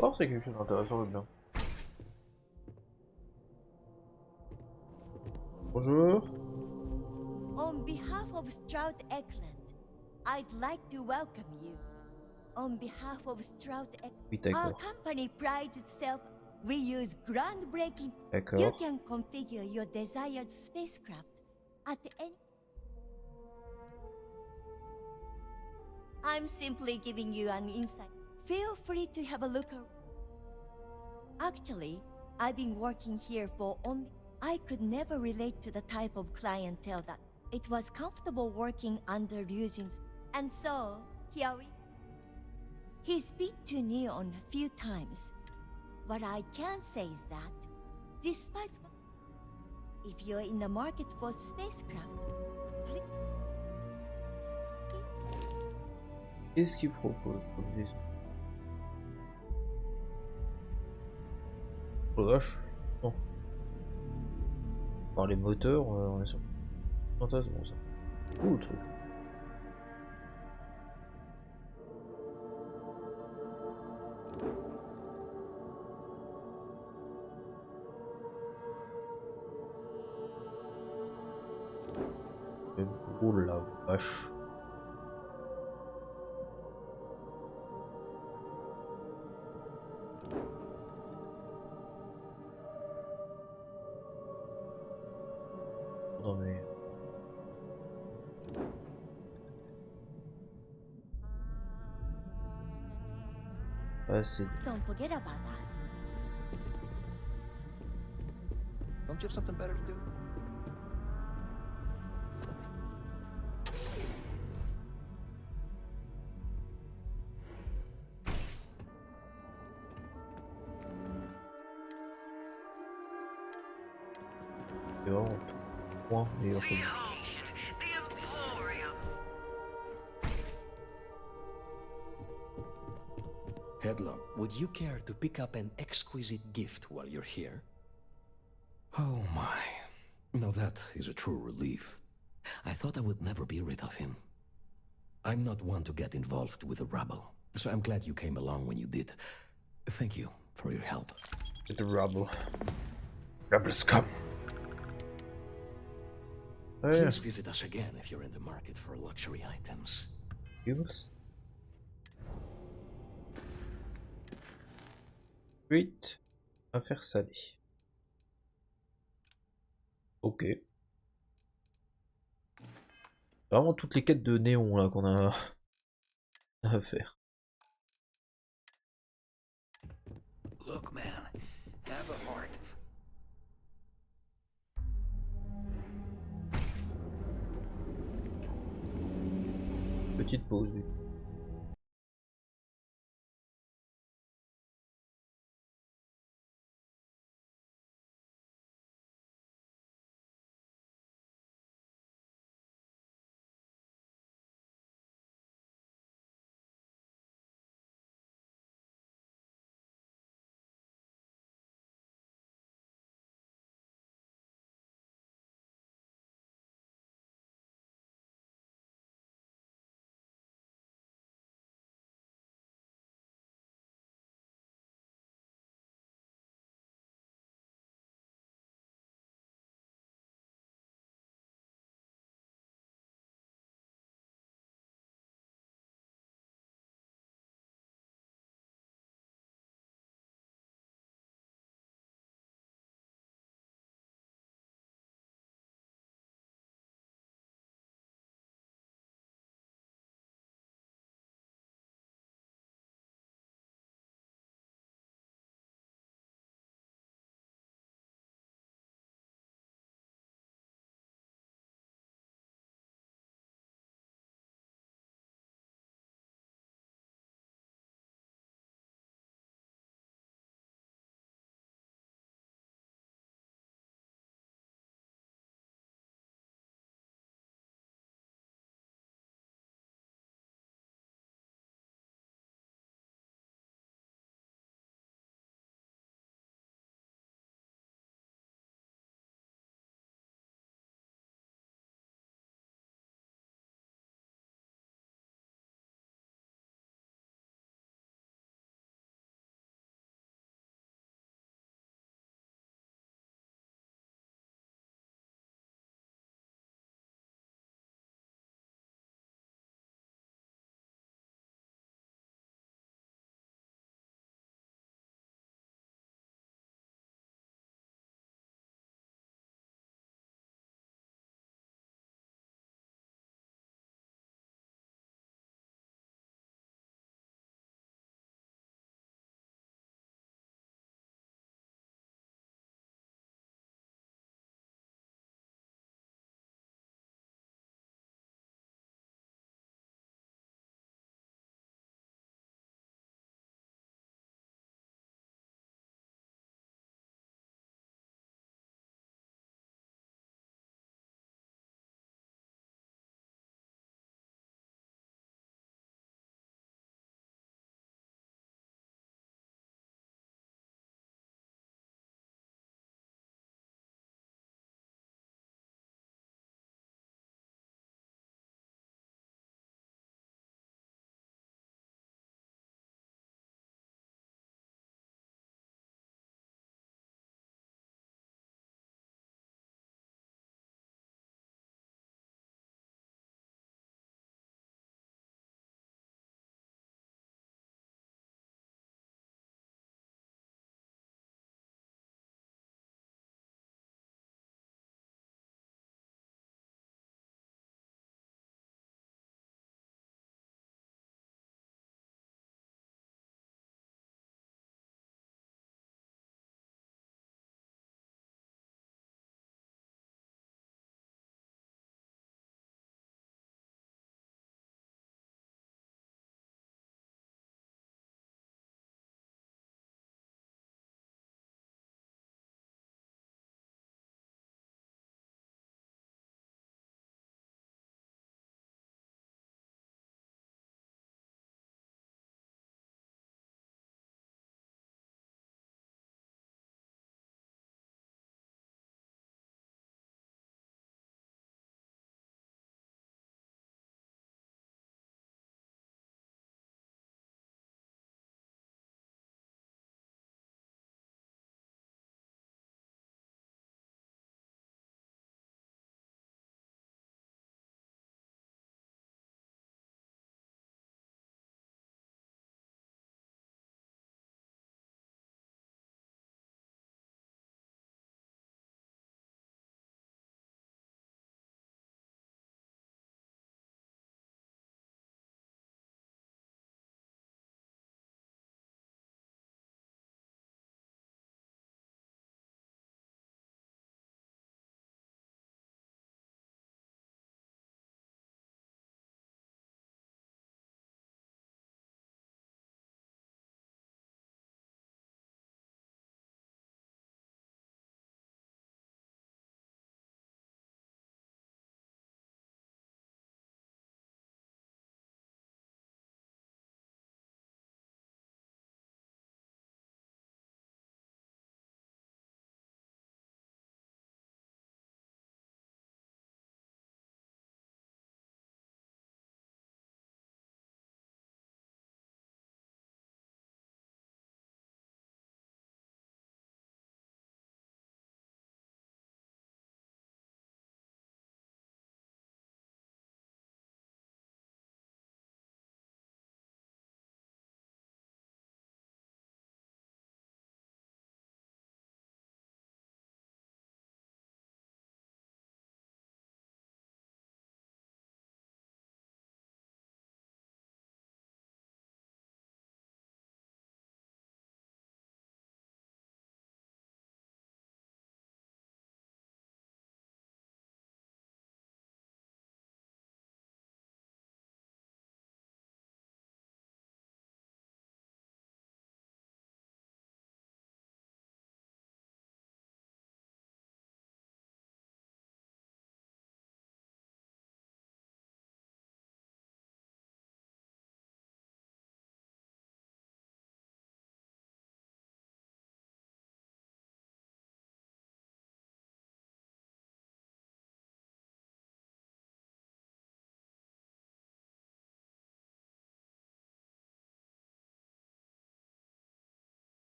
Oh, c'est quelque chose d'intéressant là-dedans. Bonjour. On behalf of Stroud Eckland, I'd like to welcome you. On behalf of Stroud Eckland, our company prides itself. We use groundbreaking. You can configure your desired spacecraft at any. I'm simply giving you an insight. Feel free to have a look around. Actually, I've been working here for only... I could never relate to the type of clientele that it was comfortable working under Ryujin's. And so, here we... He's been to Neon a few times. What I can say is that, despite... If you're in the market for spacecraft, please... Qu'est-ce qu'il propose comme vision? Oh vache, bon. Par les moteurs, on est sur... Fantasme, bon ça. Ouh le truc. Oh la vache. Mais... Ah, c'est... Don't forget about us. Don't you have something better to do? C'est vraiment point meilleur que moi. Headlock, would you care to pick up an exquisite gift while you're here? Oh my. Now that is a true relief. I thought I would never be rid of him. I'm not one to get involved with the rabble, so I'm glad you came along when you did. Thank you for your help. The rabble. Rebels come. Oh, yeah. Please visit us again if you're in the market for luxury items. Use. Suite. Affaire salée. Ok. Vraiment toutes les quêtes de néon là qu'on a à faire. Look, man, have a heart. Petite pause. Oui.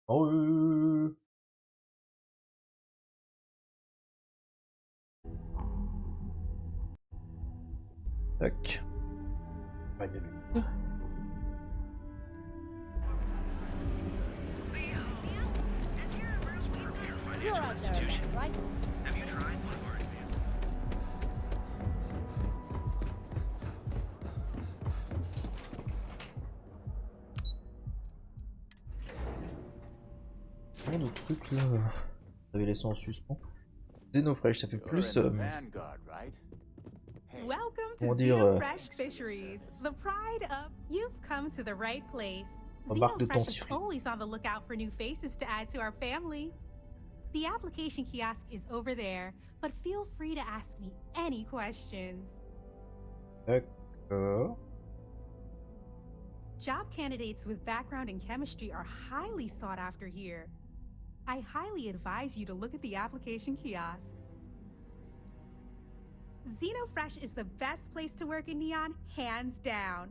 Oh. Tac. Ah, il y a lui. You're out there again, right? Have you tried one of our advanced? Plein de trucs là. Vous avez laissé en suspens. Xenofresh, ça fait plus. Welcome to Comment dire, Xenofresh Fisheries, the pride of. You've come to the right place. marque de Xenofresh is dentifrice. always on the lookout for new faces to add to our family. The application kiosk is over there, but feel free to ask me any questions. D'accord. Job candidates with background in chemistry are highly sought after here. I highly advise you to look at the application kiosk. Xenofresh is the best place to work in Neon, hands down.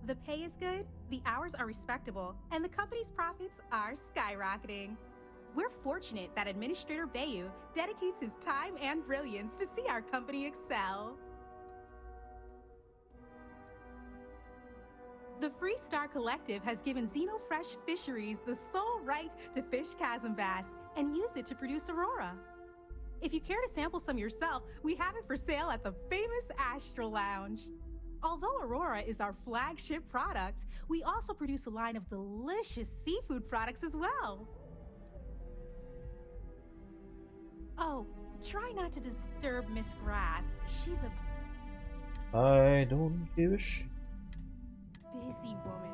The pay is good, the hours are respectable, and the company's profits are skyrocketing. We're fortunate that Administrator Bayu dedicates his time and brilliance to see our company excel. The Free Star Collective has given Xenofresh Fisheries the sole right to fish chasm bass and use it to produce Aurora. If you care to sample some yourself, we have it for sale at the famous Astral Lounge. Although Aurora is our flagship product, we also produce a line of delicious seafood products as well. Oh, try not to disturb Miss Grath. She's a I don't give a shit. busy woman.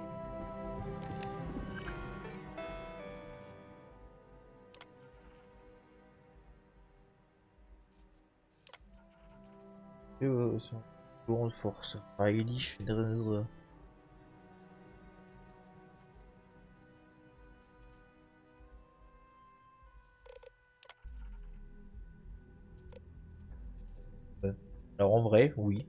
Son tour de force. Eilish, Dresre. Alors en vrai, oui.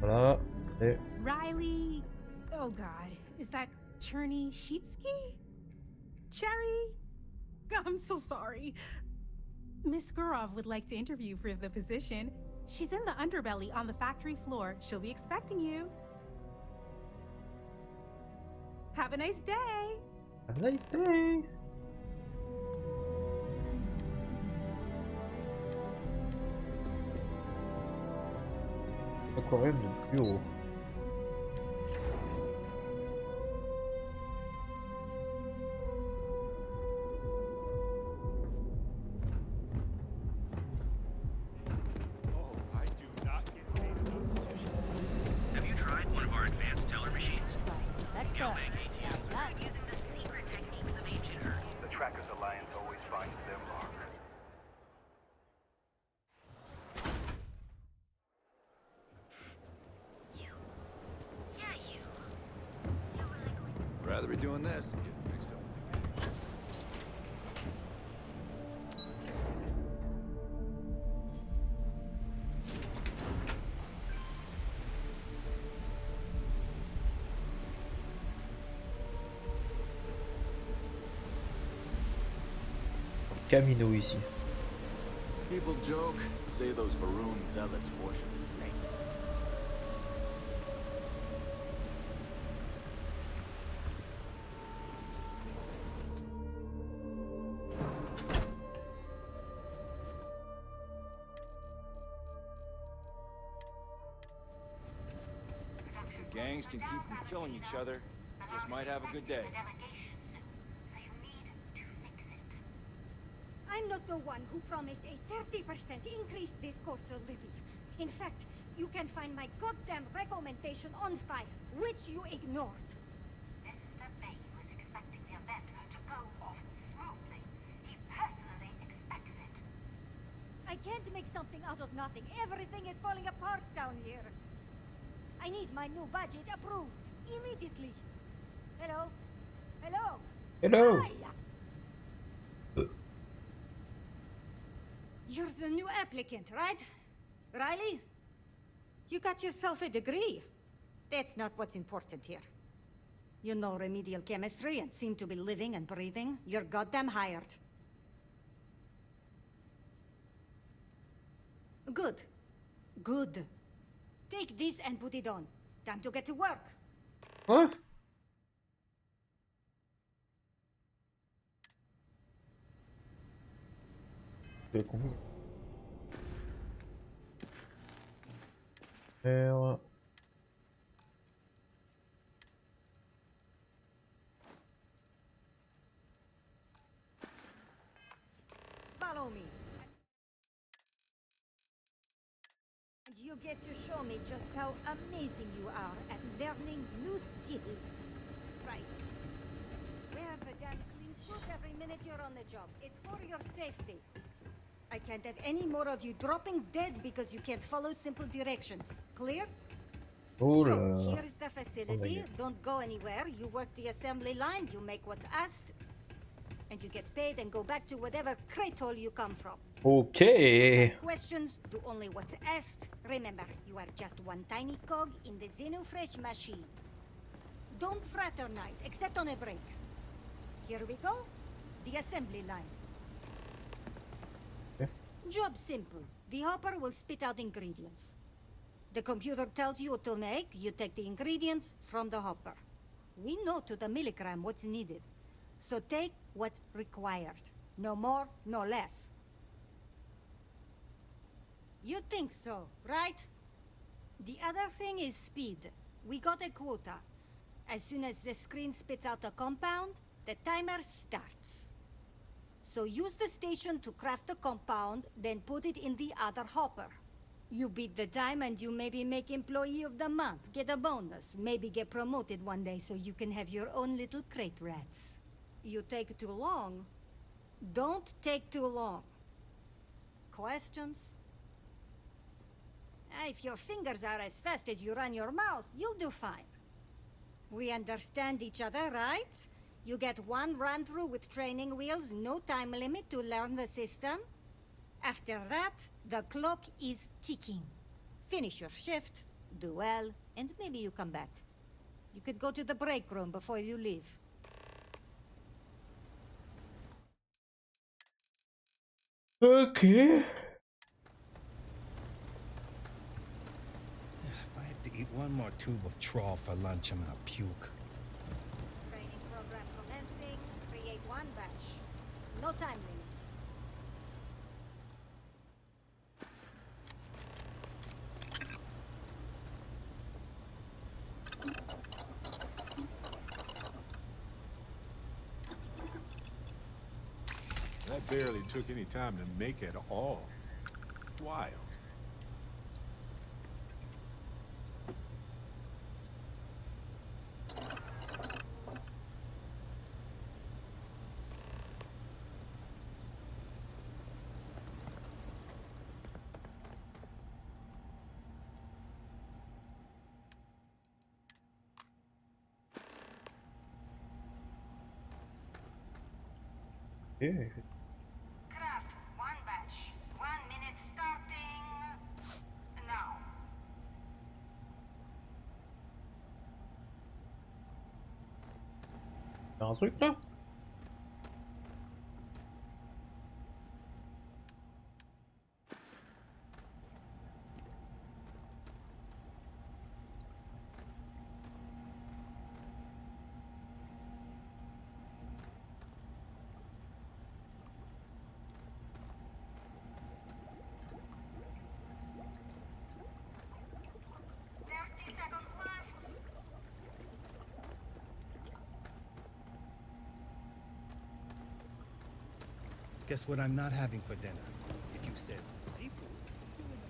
Voilà. Et... Riley. Oh God, is that Cherny-Sheetsky? Cherry? I'm so sorry. Miss Gurov would like to interview for the position. She's in the underbelly on the factory floor. She'll be expecting you. Have a nice day. Have a nice day. Aquarium de plus haut. Have you tried one of our advanced teller machines? Sector. The Trackers Alliance always finds their mark. Rather be doing this than getting mixed up with the game. Camino ici. People joke, say those Varun zealots worship a snake. If the gangs can keep from killing each other, just might have a good day. I'm not the one who promised a 30% increase this coastal levy. In fact, you can find my goddamn recommendation on file, which you ignored. Mr. Bay was expecting the event to go off smoothly. He personally expects it. I can't make something out of nothing. Everything is falling apart down here. I need my new budget approved immediately. Hello? Hello? Hello. Hi. You're the new applicant, right? Riley? You got yourself a degree. That's not what's important here. You know remedial chemistry and seem to be living and breathing. You're goddamn hired. Good. Good. Take this and put it on. Time to get to work. What? C'est con. Faire... Follow me. And you get to show me just how amazing you are at learning new skills. Right. Wear the damn clean suit every minute you're on the job. It's for your safety. I can't have any more of you dropping dead because you can't follow simple directions. Clear? Oh So, là. here's the facility. Don't go anywhere. You work the assembly line, you make what's asked, and you get paid and go back to whatever crate hole you come from. Okay. Ask questions, do only what's asked. Remember, you are just one tiny cog in the Xenofresh machine. Don't fraternize, except on a break. Here we go. The assembly line. Job simple. The hopper will spit out ingredients. The computer tells you what to make, you take the ingredients from the hopper. We know to the milligram what's needed. So take what's required. No more, no less. You think so, right? The other thing is speed. We got a quota. As soon as the screen spits out a compound, the timer starts. So use the station to craft the compound, then put it in the other hopper. You beat the time and you maybe make Employee of the Month, get a bonus, maybe get promoted one day so you can have your own little crate rats. You take too long. Don't take too long. Questions? If your fingers are as fast as you run your mouth, you'll do fine. We understand each other, right? You get one run-through with training wheels, no time limit to learn the system. After that, the clock is ticking. Finish your shift, do well, and maybe you come back. You could go to the break room before you leave. Okay. If I have to eat one more tube of trawl for lunch, I'm gonna puke. Training program commencing. Create one batch. No time limit. That barely took any time to make at all. Wild. Yeah. Craft one batch. 1 minute starting now. Y'a un truc là? Guess what I'm not having for dinner? If you said seafood, you wouldn't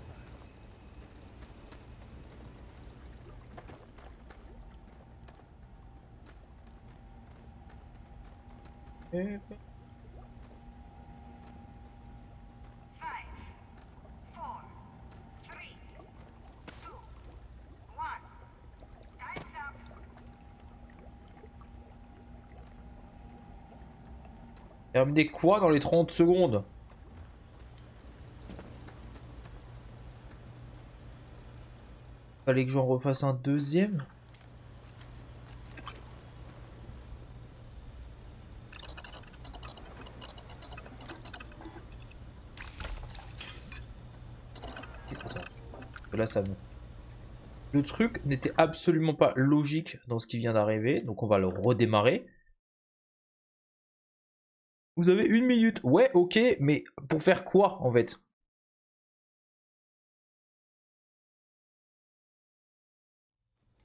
realize. 5, 4, 3, 2, 1. Time's up. Il a amené quoi dans les 30 secondes? Fallait que j'en refasse un deuxième. Là, ça me... Le truc n'était absolument pas logique dans ce qui vient d'arriver, donc on va le redémarrer. Vous avez 1 minute. Ouais, ok, mais pour faire quoi en fait?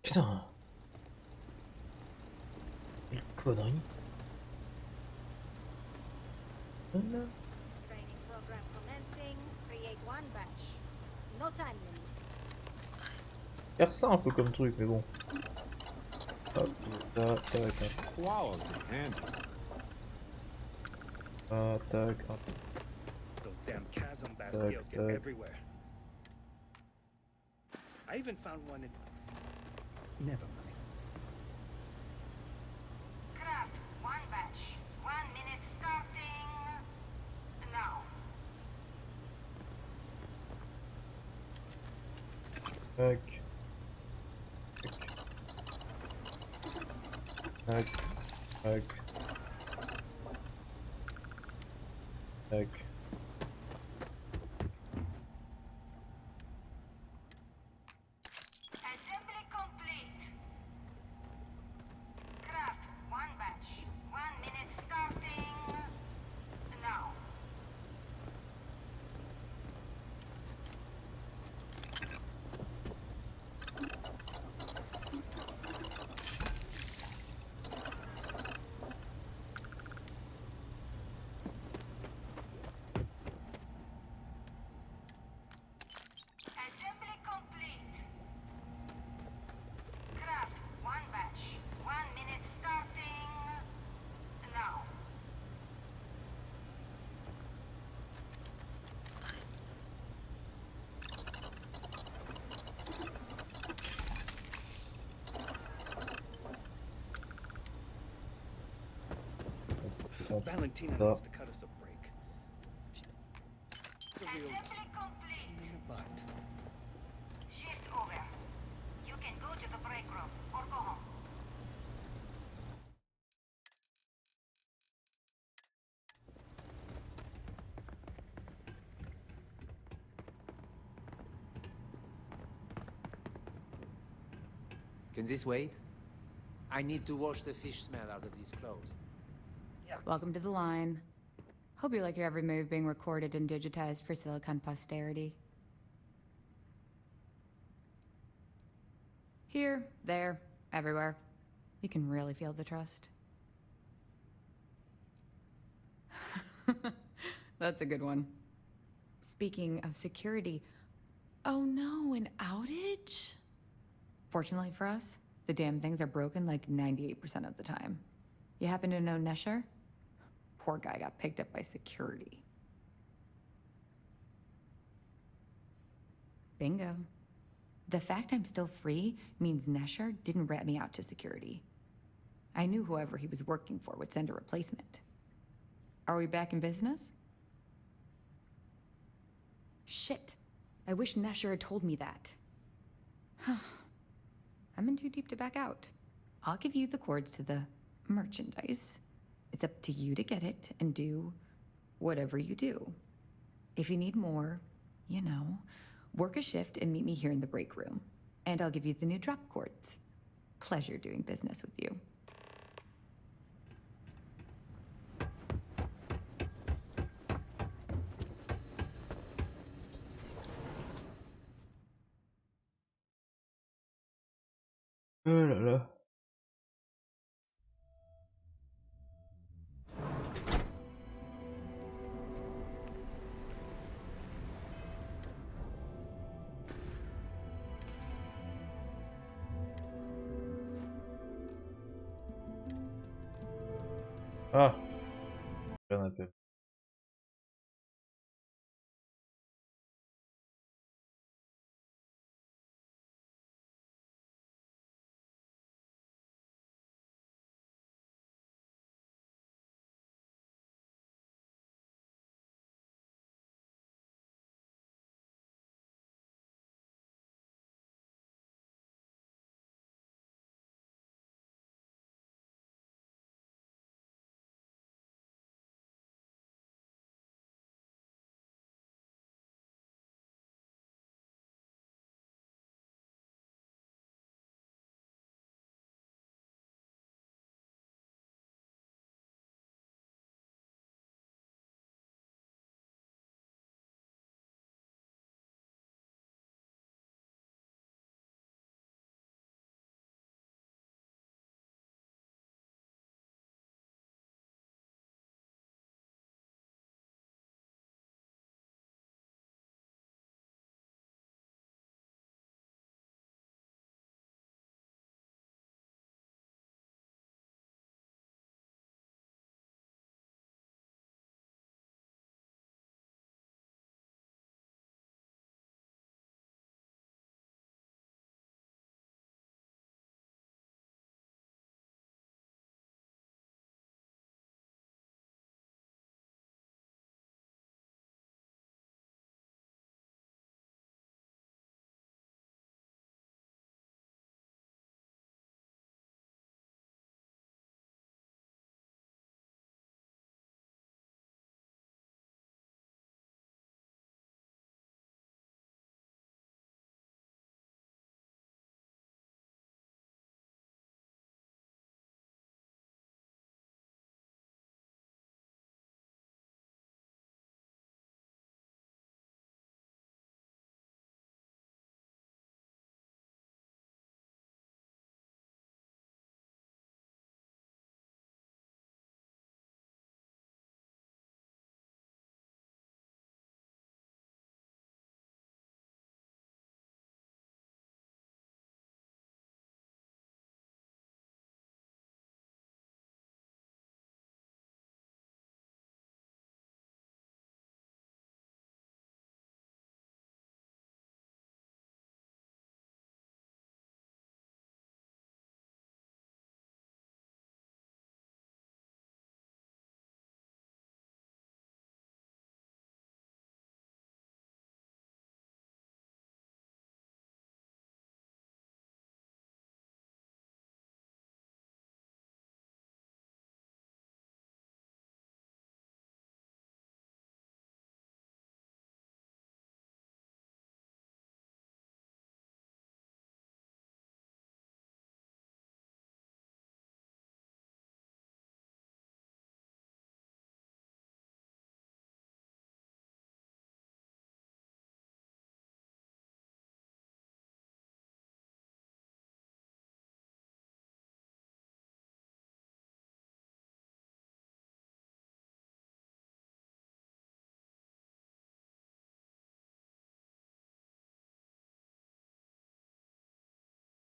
Putain. Quelle connerie. Training program commencing. Create one batch. No time limit. Faire simple comme truc, mais bon. Hop, tac, tac, tac. Tac, hop. Those damn chasm bass Tac, scales get tac. everywhere. I even found one in... Never mind. Craft one batch. 1 minute starting now. Tac. Tac. Tac. Tac. Assembly complete. Craft one batch. 1 minute starting now. Assembly complete. Craft one batch. 1 minute starting now. Valentina Ça. needs to cut us a break. It's a real Assembly complete. pain in the butt. Shift over. You can go to the break room or go home. Can this wait? I need to wash the fish smell out of these clothes. Welcome to the line. Hope you like your every move being recorded and digitized for Silicon posterity. Here, there, everywhere. You can really feel the trust. That's a good one. Speaking of security, oh no, an outage? Fortunately for us, the damn things are broken like 98% of the time. You happen to know Nesher? Poor guy got picked up by security. Bingo. The fact I'm still free means Nesher didn't rat me out to security. I knew whoever he was working for would send a replacement. Are we back in business? Shit. I wish Nesher had told me that. I'm in too deep to back out. I'll give you the codes to the merchandise. It's up to you to get it and do whatever you do. If you need more, you know, work a shift and meet me here in the break room. And I'll give you the new drop cords. Pleasure doing business with you. Oh là là. Ah, un peu.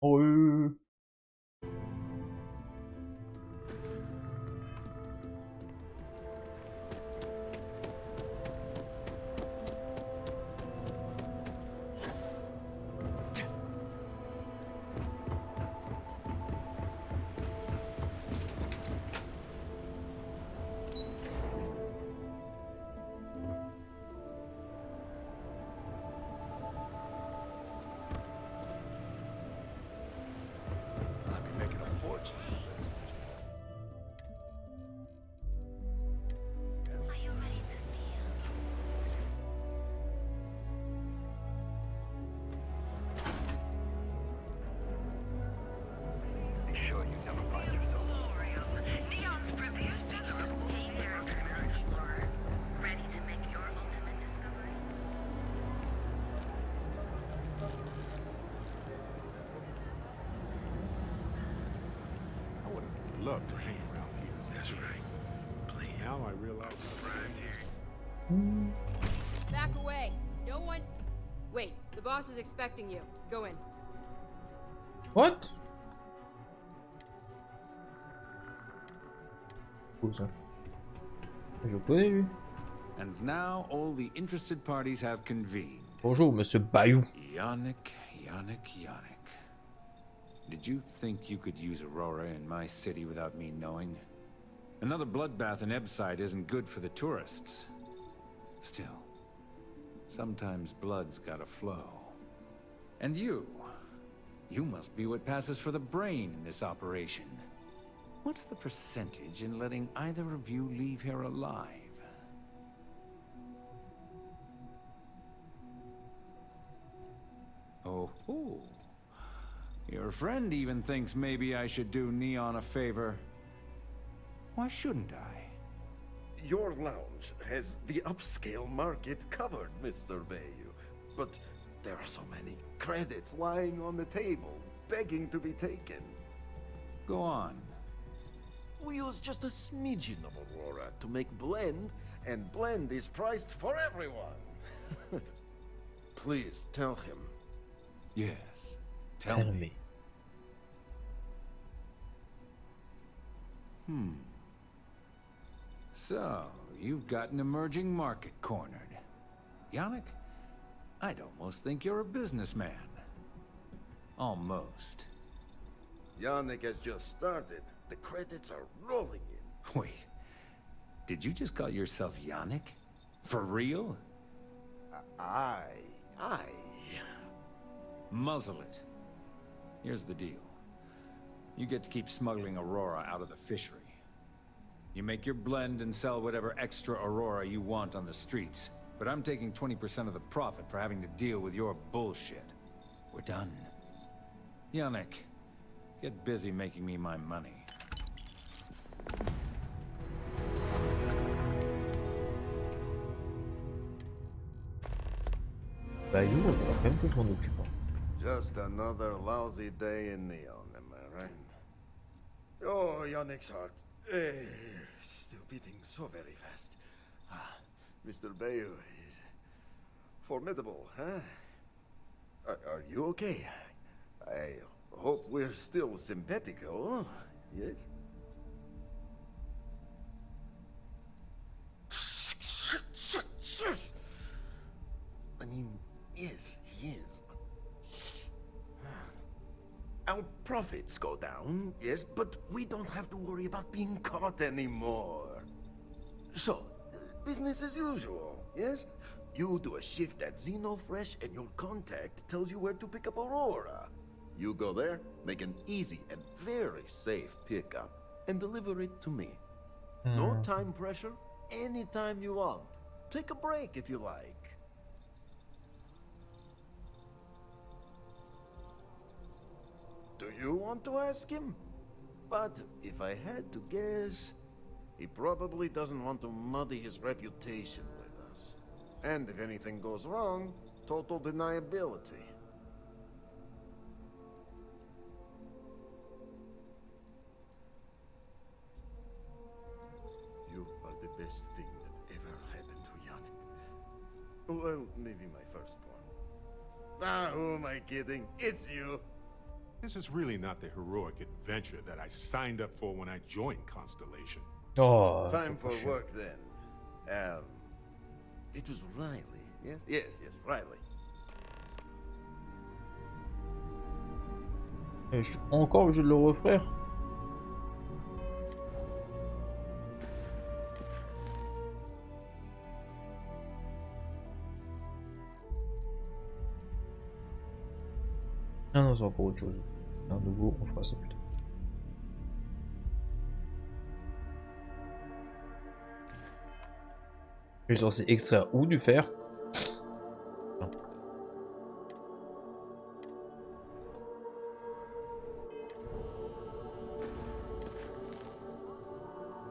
Oh, I'll be making a fortune. Be sure you never find yourself. Neon's previous speaker. Hey there, Dreamer Explorer. Ready to make your ultimate discovery? I would have loved to hang around here as a kid. Now I realize Back away. No one. Wait, the boss is expecting you. Go in. What? Où ça? Je connais lui. And now all the interested parties have convened. Bonjour, Monsieur Bayou. Yannick. Did you think you could use Aurora in my city without me knowing? Another bloodbath in Ebside isn't good for the tourists. Still, sometimes blood's gotta flow. And you must be what passes for the brain in this operation. What's the percentage in letting either of you leave here alive? Oh, your friend even thinks maybe I should do Neon a favor. Why shouldn't I? Your lounge has the upscale market covered, Mr. Bayou. But there are so many credits lying on the table, begging to be taken. Go on. We use just a smidgen of Aurora to make blend, and blend is priced for everyone. Please tell him. Yes, tell me. So, you've got an emerging market cornered. Yannick, I'd almost think you're a businessman. Almost. Yannick has just started. The credits are rolling in. Wait, did you just call yourself Yannick? For real? Aye. Muzzle it. Here's the deal. You get to keep smuggling Aurora out of the fishery. You make your blend and sell whatever extra Aurora you want on the streets, but I'm taking 20% of the profit for having to deal with your bullshit. We're done. Yannick, get busy making me my money. Bayou, il va falloir quand même que je m'en occupe. Just another lousy day in Neon, am I right? Oh, Yannick's heart. Still beating so very fast. Mr. Bayou is formidable, huh? Are you okay? I hope we're still simpatico, yes? I mean, yes, he is. Our profits go down, yes, but we don't have to worry about being caught anymore. So, business as usual, yes? You do a shift at Xenofresh and your contact tells you where to pick up Aurora. You go there, make an easy and very safe pickup, and deliver it to me. No time pressure, anytime you want. Take a break if you like. Do you want to ask him? But if I had to guess, he probably doesn't want to muddy his reputation with us. And if anything goes wrong, total deniability. You are the best thing that ever happened to Yannick. Well, maybe my firstborn. Who am I kidding? It's you. This is really not the heroic adventure that I signed up for when I joined Constellation. Oh, Time for work then. It was Riley. Yes, Riley. Et je suis encore obligé de le refaire. Ah non, c'est encore autre chose. C'est un nouveau, on fera ça plus tard. Je suis censé extraire ou du fer. Non.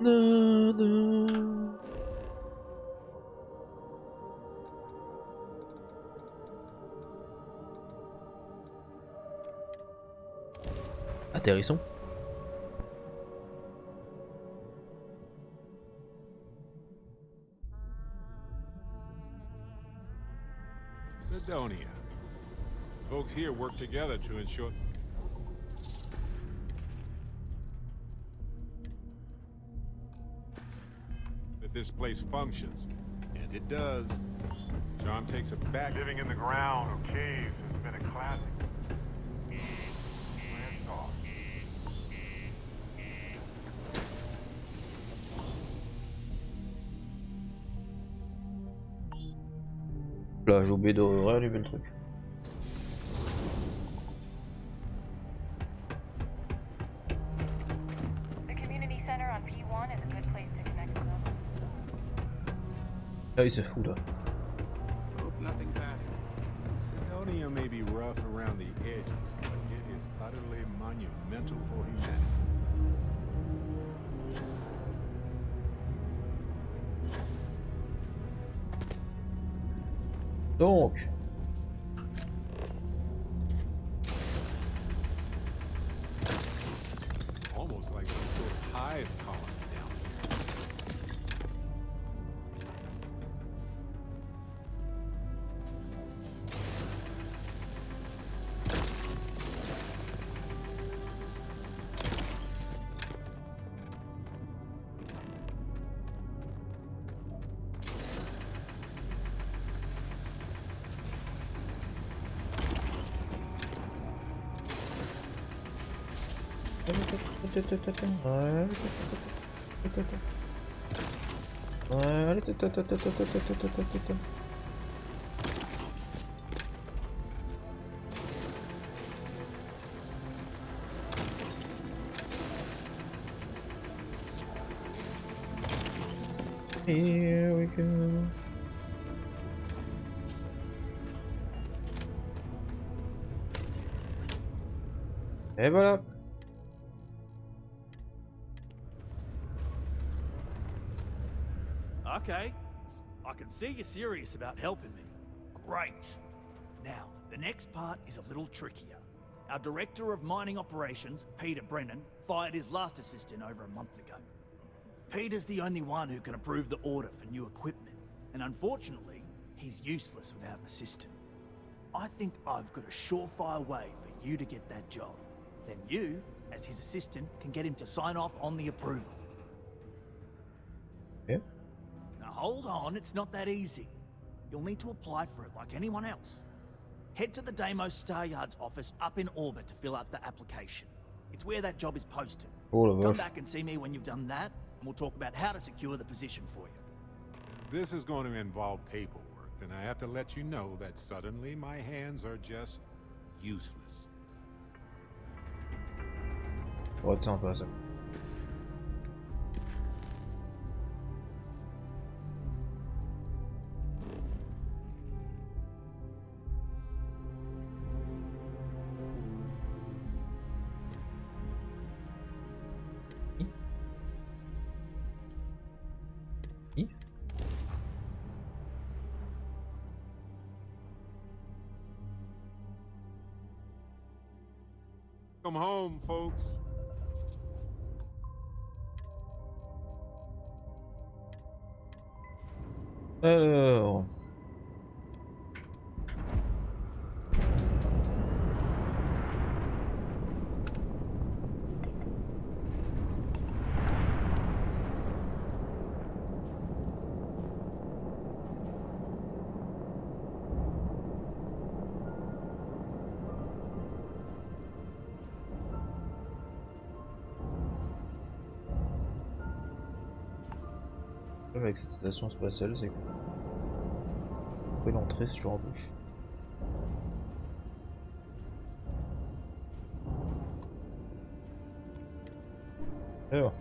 Non. Atterrissons. Sidonia. Folks here work together to ensure that this place functions. And it does. Charm takes a back. Living in the ground or caves has been a classic. Là, j'ai oublié de réallumer le truc. The community center on P1 is a good place to connect with them. Ah, il s'est fou là. Hope nothing bad happens. Sidonia may be rough around the edges, but it is utterly monumental for humanity. Donc, almost like some sort of hive colony down here we go. Et voilà. Okay. I can see you're serious about helping me. Great. Now, the next part is a little trickier. Our Director of Mining Operations, Peter Brennan, fired his last assistant over a month ago. Peter's the only one who can approve the order for new equipment, and unfortunately, he's useless without an assistant. I think I've got a surefire way for you to get that job. Then you, as his assistant, can get him to sign off on the approval. Yeah. Now hold on, it's not that easy. You'll need to apply for it like anyone else. Head to the Deimos Star Yard's office up in orbit to fill out the application. It's where that job is posted. Come back and see me when you've done that, and we'll talk about how to secure the position for you. This is going to involve paperwork, and I have to let you know that suddenly my hands are just useless. What's on person? Come home, folks. Alors... avec cette station spatiale, c'est quoi? Après l'entrée c'est toujours en bouche. Alors.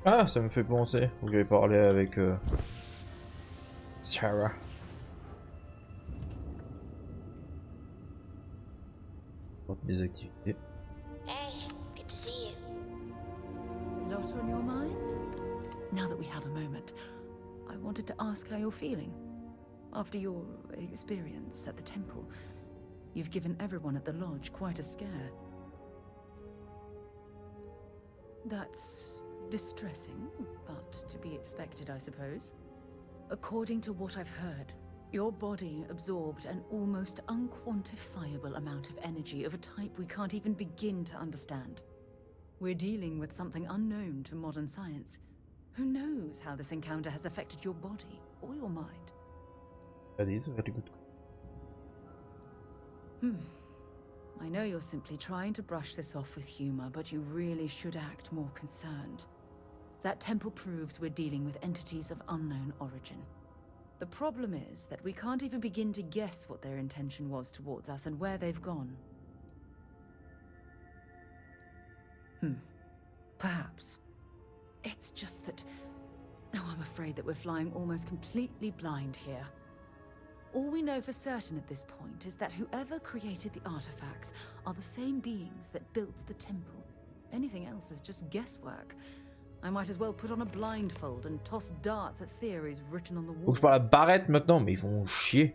Ah, ça me fait penser où j'avais parlé avec Sarah. Des activités. Hey, good to see you. A lot on your mind? Now that we have a moment, I wanted to ask how you're feeling. After your experience at the temple, you've given everyone at the lodge quite a scare. That's distressing, but to be expected, I suppose. According to what I've heard, your body absorbed an almost unquantifiable amount of energy of a type we can't even begin to understand. We're dealing with something unknown to modern science. Who knows how this encounter has affected your body or your mind? That is a very good. I know you're simply trying to brush this off with humor, but you really should act more concerned. That temple proves we're dealing with entities of unknown origin. The problem is that we can't even begin to guess what their intention was towards us and where they've gone. Perhaps. It's just that... Oh, I'm afraid that we're flying almost completely blind here. All we know for certain at this point is that whoever created the artifacts are the same beings that built the temple. Anything else is just guesswork. I might as well put on a blindfold and toss darts at theories written on the wall. Faut que je parle à Barrett maintenant, mais ils vont chier.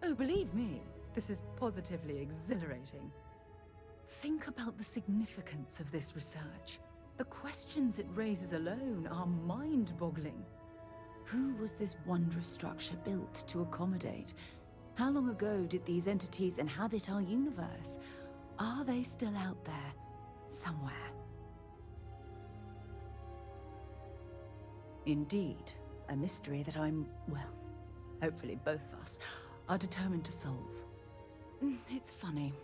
Oh, believe me, this is positively exhilarating. Think about the significance of this research. The questions it raises alone are mind-boggling. Who was this wondrous structure built to accommodate? How long ago did these entities inhabit our universe? Are they still out there, somewhere? Indeed, a mystery that I'm, well, hopefully both of us, are determined to solve. It's funny.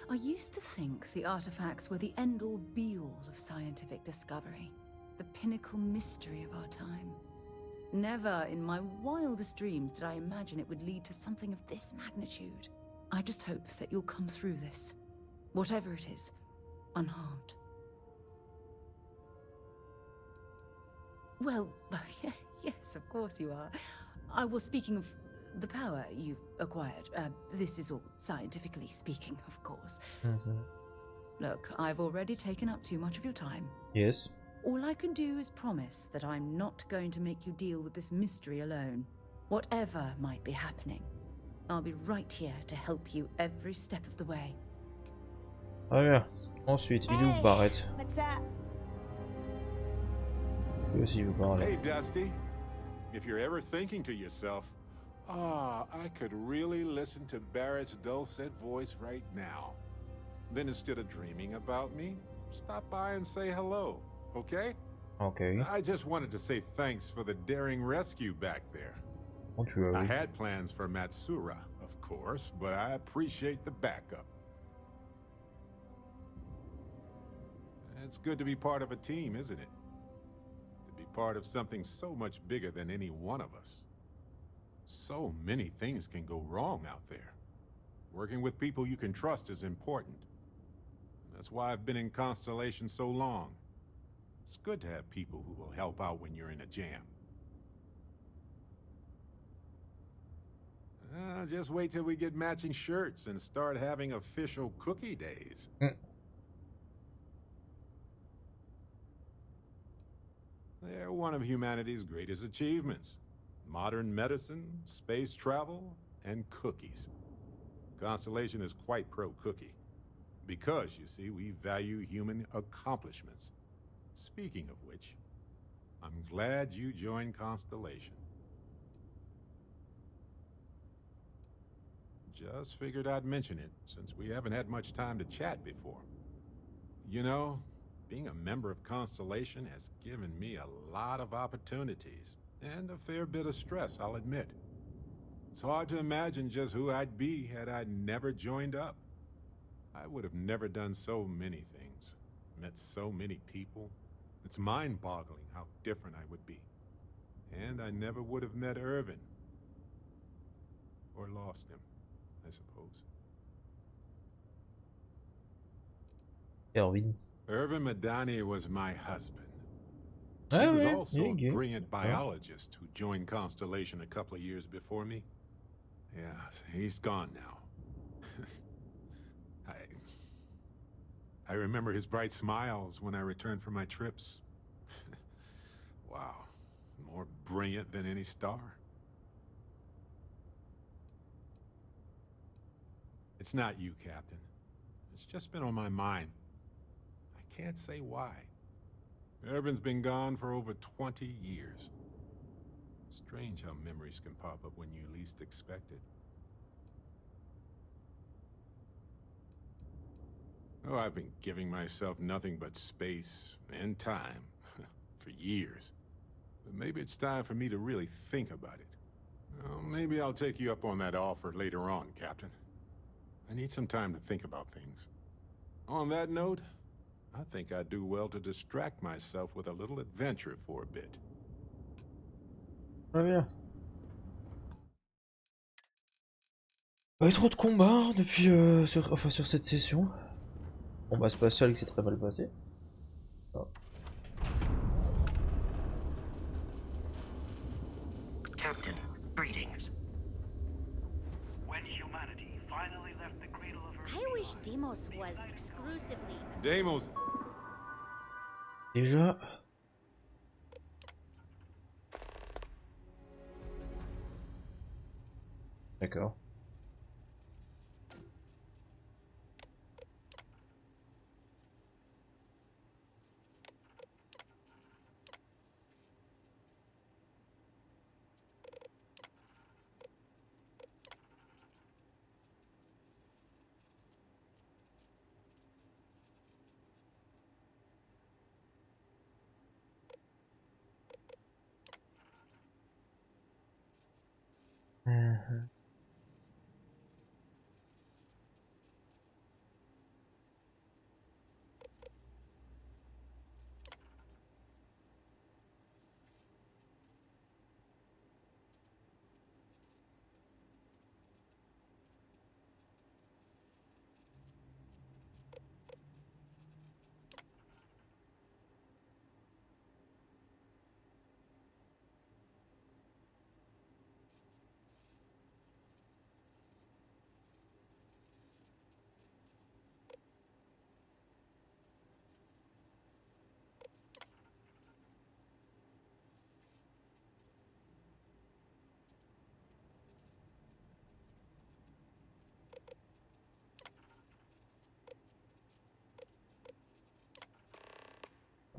I used to think the artifacts were the end-all be-all of scientific discovery, the pinnacle mystery of our time. Never in my wildest dreams did I imagine it would lead to something of this magnitude. I just hope that you'll come through this, whatever it is, unharmed. Well, yes, of course you are. I was speaking of the power you've acquired. This is all scientifically speaking, of course. Look, I've already taken up too much of your time. Yes. All I can do is promise that I'm not going to make you deal with this mystery alone. Whatever might be happening, I'll be right here to help you every step of the way. Ah bien. Ensuite, il est où Barrett? What's up? Lui aussi il veut parler. Hey Dusty, if you're ever thinking to yourself, I could really listen to Barrett's dulcet voice right now. Then instead of dreaming about me, stop by and say hello, okay? Okay. I just wanted to say thanks for the daring rescue back there. I had plans for Matsura, of course, but I appreciate the backup. It's good to be part of a team, isn't it? To be part of something so much bigger than any one of us. So many things can go wrong out there. Working with people you can trust is important. That's why I've been in Constellation so long. It's good to have people who will help out when you're in a jam. Just wait till we get matching shirts and start having official cookie days. They're one of humanity's greatest achievements. Modern medicine, space travel, and cookies. Constellation is quite pro-cookie. Because, you see, we value human accomplishments. Speaking of which, I'm glad you joined Constellation. Just figured I'd mention it, since we haven't had much time to chat before. You know, being a member of Constellation has given me a lot of opportunities, and a fair bit of stress, I'll admit. It's hard to imagine just who I'd be had I never joined up. I would have never done so many things, met so many people. It's mind-boggling how different I would be. And I never would have met Irvin. Or lost him, I suppose. Erwin. Irvin Madani was my husband. Ah He was ouais, also il est a gay. brilliant biologist who joined Constellation a couple of years before me. Yeah, he's gone now. I remember his bright smiles when I returned from my trips. Wow, more brilliant than any star. It's not you, Captain. It's just been on my mind. I can't say why. Irvin's been gone for over 20 years. Strange how memories can pop up when you least expect it. Oh, I've been giving myself nothing but space and time for years. But maybe it's time for me to really think about it. Well, maybe I'll take you up on that offer later on, Captain. I need some time to think about things. On that note, I think I'd do well to distract myself with a little adventure for a bit. Très bien. Pas trop de combats depuis sur cette session. Combat spatial qui s'est très mal passé. Ah. Captain, greetings. When humanity finally left the cradle of Earth, I wish Deimos was exclusively. Deimos. Déjà. D'accord.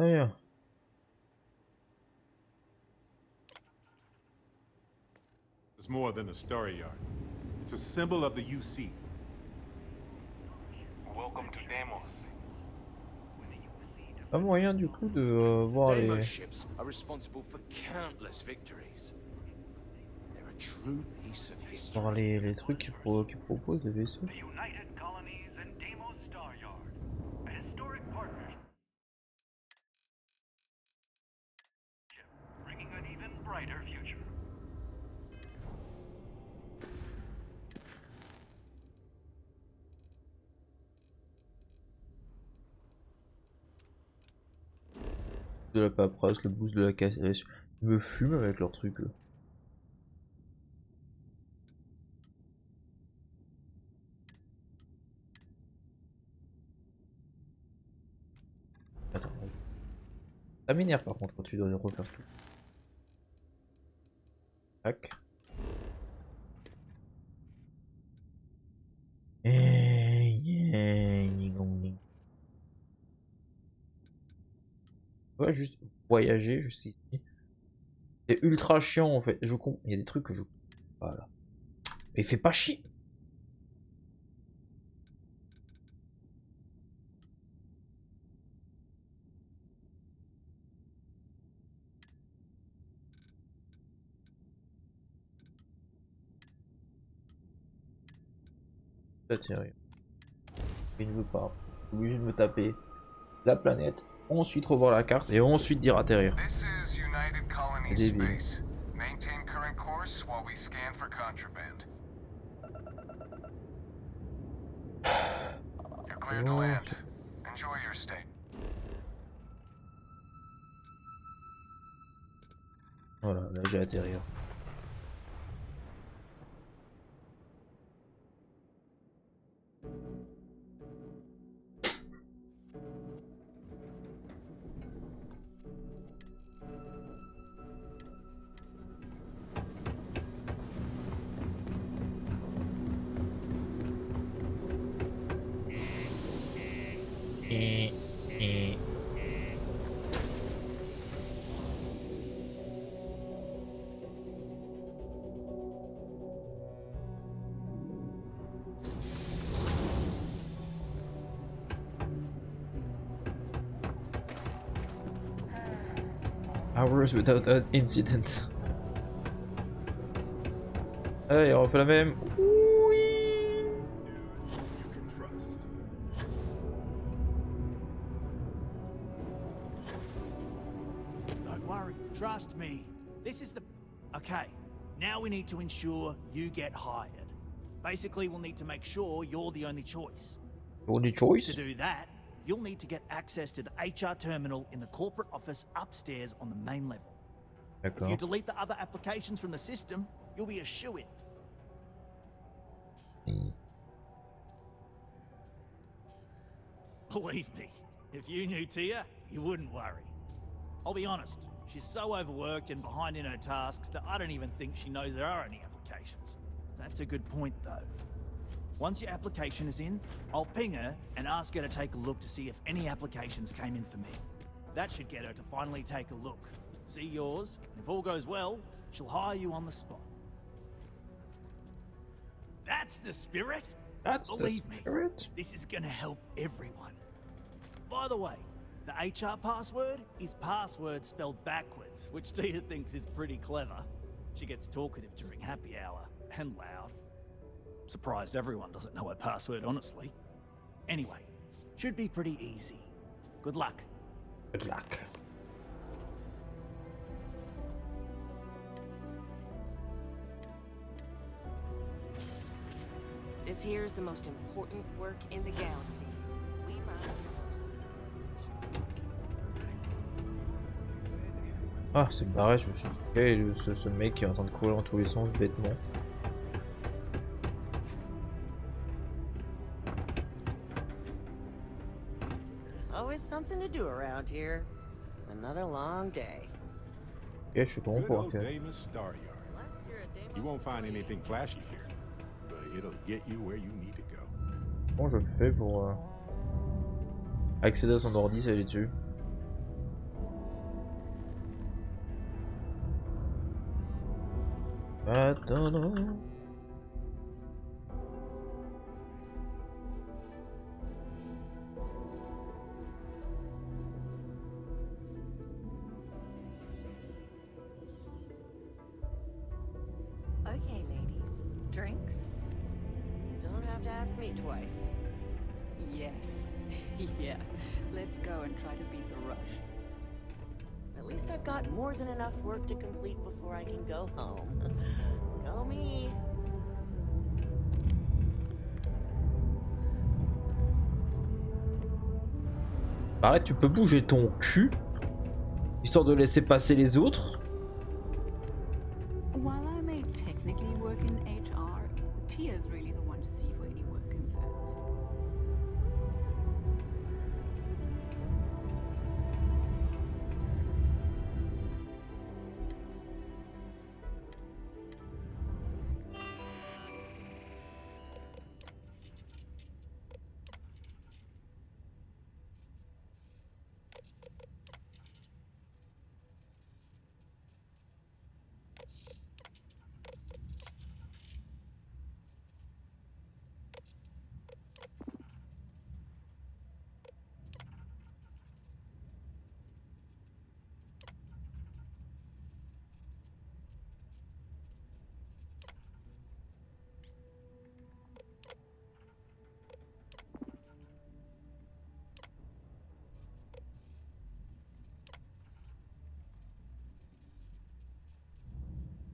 Ah bien. It's more than a story yard. It's a symbol of the UC. Welcome to Deimos. Pas moyen du coup de voir les. Deimos ships are responsible for countless victories. They're a true piece of history. Voir les trucs qu'ils proposent, les vaisseaux. The United Colonies and Deimos Star Yard, a historic partnership, bringing an even brighter future. De la paperasse, le boost de la caisse. Ils me fument avec leurs trucs là. Attends. Ça m'énerve par contre quand tu dois refaire tout. Tac. On va juste voyager jusqu'ici. C'est ultra chiant en fait. Je comprends. Il y a des trucs que je. Voilà. Mais fais pas chier. Atterrir. Il ne veut pas. Je suis obligé de me taper la planète, ensuite revoir la carte et ensuite dire atterrir. C'est débile. Maintain current course while we scan for contraband. You're clear to land. Enjoy your stay. Voilà, là j'ai atterri. Hours without an incident. Allez, on refait la même. Don't worry, trust me. This is the... Okay, now we need to ensure you get hired. Basically, we'll need to make sure you're the only choice. Only choice? To do that, you'll need to get access to the HR terminal in the corporate office upstairs on the main level. If you delete the other applications from the system, you'll be a shoo-in. Believe me, if you knew Tia, you wouldn't worry. I'll be honest, she's so overworked and behind in her tasks that I don't even think she knows there are any applications. That's a good point, though. Once your application is in, I'll ping her and ask her to take a look to see if any applications came in for me. That should get her to finally take a look. See yours, and if all goes well, she'll hire you on the spot. That's the spirit! That's Believe the spirit. me, this is gonna help everyone. By the way, the HR password is password spelled backwards, which Tia thinks is pretty clever. She gets talkative during happy hour, and loud. Surprised everyone doesn't know her password, honestly. Anyway, should be pretty easy. Good luck. Good luck. This here is the most important work in the galaxy. We mine resources. Ah, c'est Barrett, je me suis dit, okay, ce mec qui est en train de courir dans tous les sens bêtement. There's always something to do around here. Another long day. Ok, je suis con pour que... You won't find anything flashy here, but it'll get you where you need to go. Comment je fais pour accéder à son ordi, ça il est dessus? Attends. Okay, ladies. Drinks? Don't have to ask me twice. Yes. Yeah. Let's go and try to beat the rush. At least I've got more than enough work to complete before I can go home. Go me. Barrett, tu peux bouger ton cul, histoire de laisser passer les autres. While I may technically work in HR, Tia's really the one to see for any work concerns.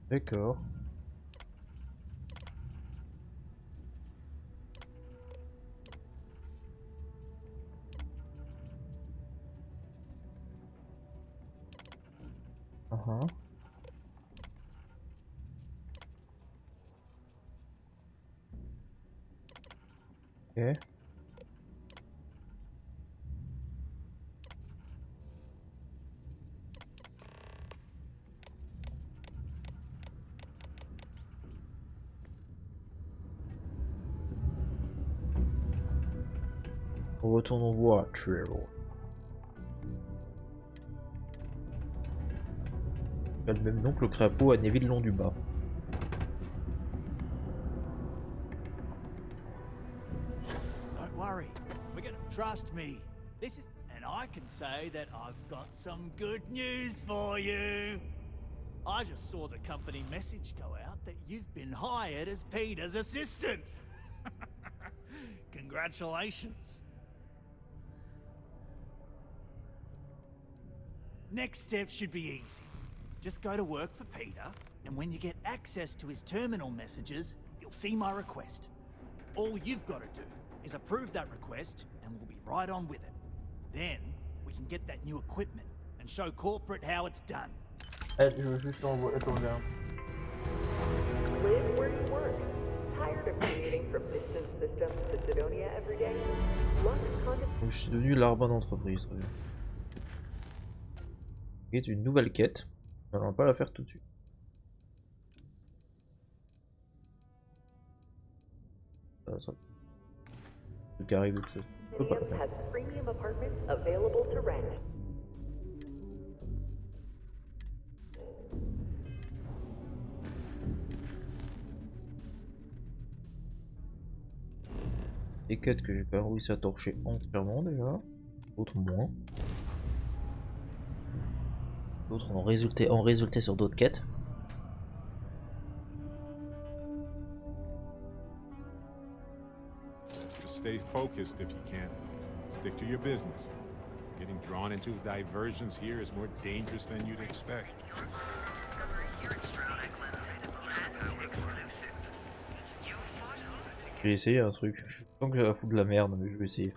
D'accord. Ok. Retournons voir Trevor. Il a le même nom que le crapaud à Neville long du bas. Don't worry, we're gonna trust me. This is, and I can say that I've got some good news for you. I just saw the company message go out that you've been hired as Peter's assistant. Congratulations. Next step should be easy. Just go to work for Peter, and when you get access to his terminal messages, you'll see my request. All you've got to do is approve that request, and we'll be right on with it. Then, we can get that new equipment and show corporate how it's done. Je veux juste envoyer. Live where you work. Tired of commuting from distant systems to Sidonia every day? Je suis devenu l'arbre d'entreprise. C'est une nouvelle quête. On va pas la faire tout de suite. Ça. Le carré de ce. Has premium apartments available to rent. Des quêtes que j'ai pas réussi à torcher entièrement déjà, d'autres moins. D'autres ont résulté sur d'autres quêtes. Just to stay focused if you can. Stick to your business. Getting drawn into diversions here is more dangerous than you'd expect. Je vais essayer un truc. Je sens que j'ai la foutre de la merde, mais je vais essayer.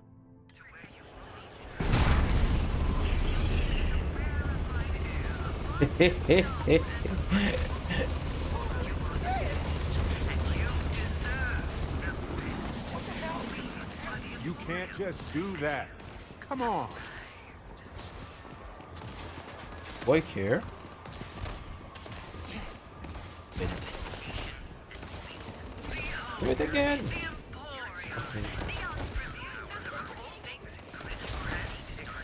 You can't just do that. Come on. Why care? Do it again.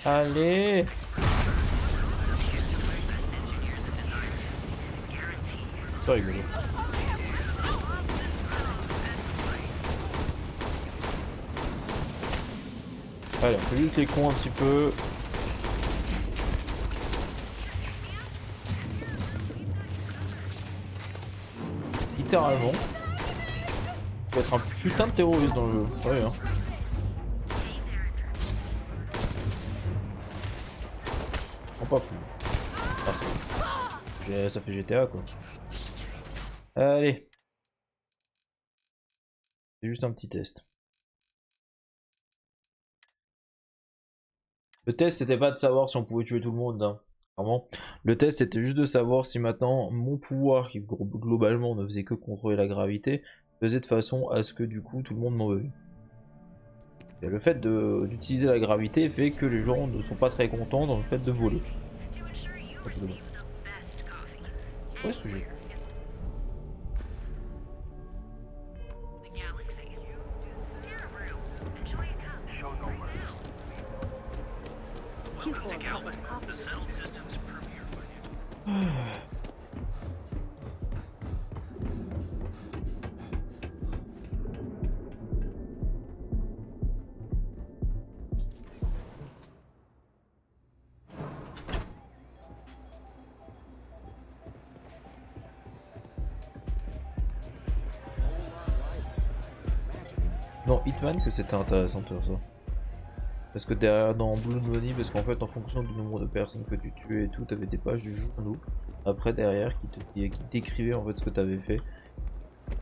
Allez. C'est rigolo. Allez, on fait juste les cons un petit peu. Littéralement. Il faut être un putain de terroriste dans le jeu. Ouais, hein. Oh, pas fou. Ça fait GTA quoi. Allez. C'est juste un petit test. Le test c'était pas de savoir si on pouvait tuer tout le monde, hein. Vraiment. Le test c'était juste de savoir si maintenant mon pouvoir, qui globalement ne faisait que contrôler la gravité, faisait de façon à ce que du coup tout le monde m'en veuille. Et le fait d'utiliser la gravité fait que les gens ne sont pas très contents dans le fait de voler. Où est-ce que j'ai... Non, Hitman que c'était intéressant tout ça. Parce que derrière dans Blue Bunny, parce qu'en fait en fonction du nombre de personnes que tu tuais et tout, t'avais des pages du journaux après derrière qui décrivaient en fait ce que t'avais fait.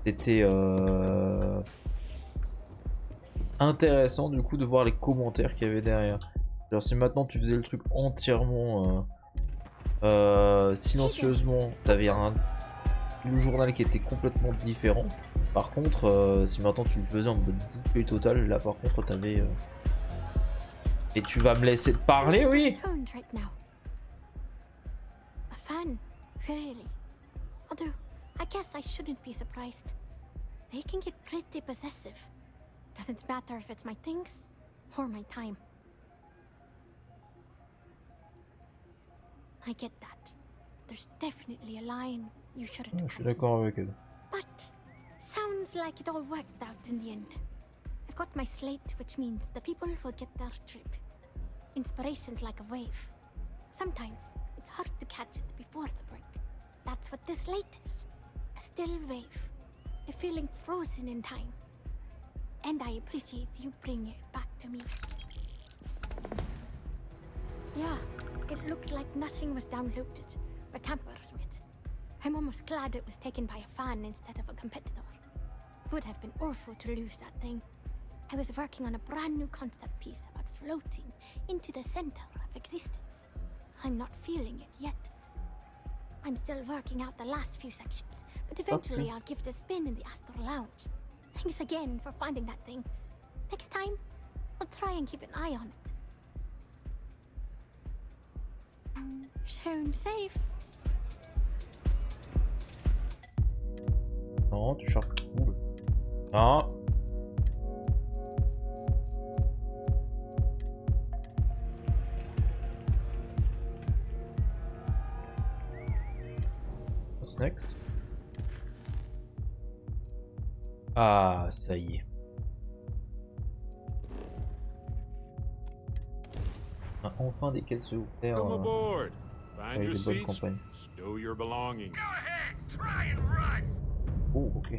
C'était intéressant du coup de voir les commentaires qu'il y avait derrière. Alors si maintenant tu faisais le truc entièrement silencieusement, t'avais le journal qui était complètement différent. Par contre, si maintenant tu le faisais en mode boucle total, là par contre t'avais... Et tu vas me laisser te parler, oui? Right now. A fan, really. Although, I guess I shouldn't be surprised. They can get pretty possessive. Doesn't matter if it's my things or my time. I get that. There's definitely a line you shouldn't Je suis cross. d'accord avec elle. But sounds like it all worked out in the end. I've got my slate, which means the people will get their trip. Inspiration's like a wave. Sometimes it's hard to catch it before the break. That's what this slate is. A still wave. A feeling frozen in time. And I appreciate you bringing it back to me. Yeah, it looked like nothing was downloaded or tampered with. I'm almost glad it was taken by a fan instead of a competitor. It would have been awful to lose that thing. I was working on a brand new concept piece about floating into the center of existence. I'm not feeling it yet. I'm still working out the last few sections, but eventually I'll give it a spin in the Astral Lounge. Thanks again for finding that thing. Next time, I'll try and keep an eye on it. Sound safe. Non, tu charges. Non. What's next? Ah, ça y est. Enfin des quêtes secondaires Come aboard. avec Find your des bonnes seats. campagnes. Stow your belongings. Oh, ok.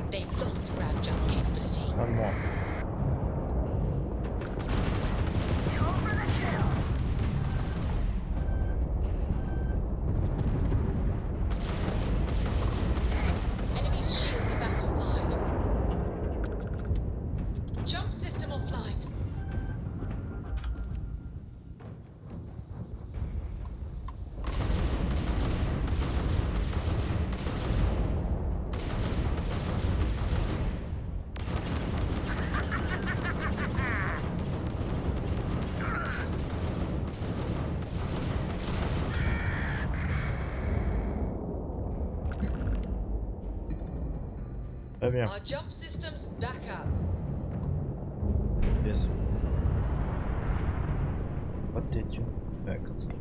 They've lost grab jump capability. One more. Enemy's shields are back online. Jump system offline. Très bien. Our jump system's back up. Yes. What did you expect?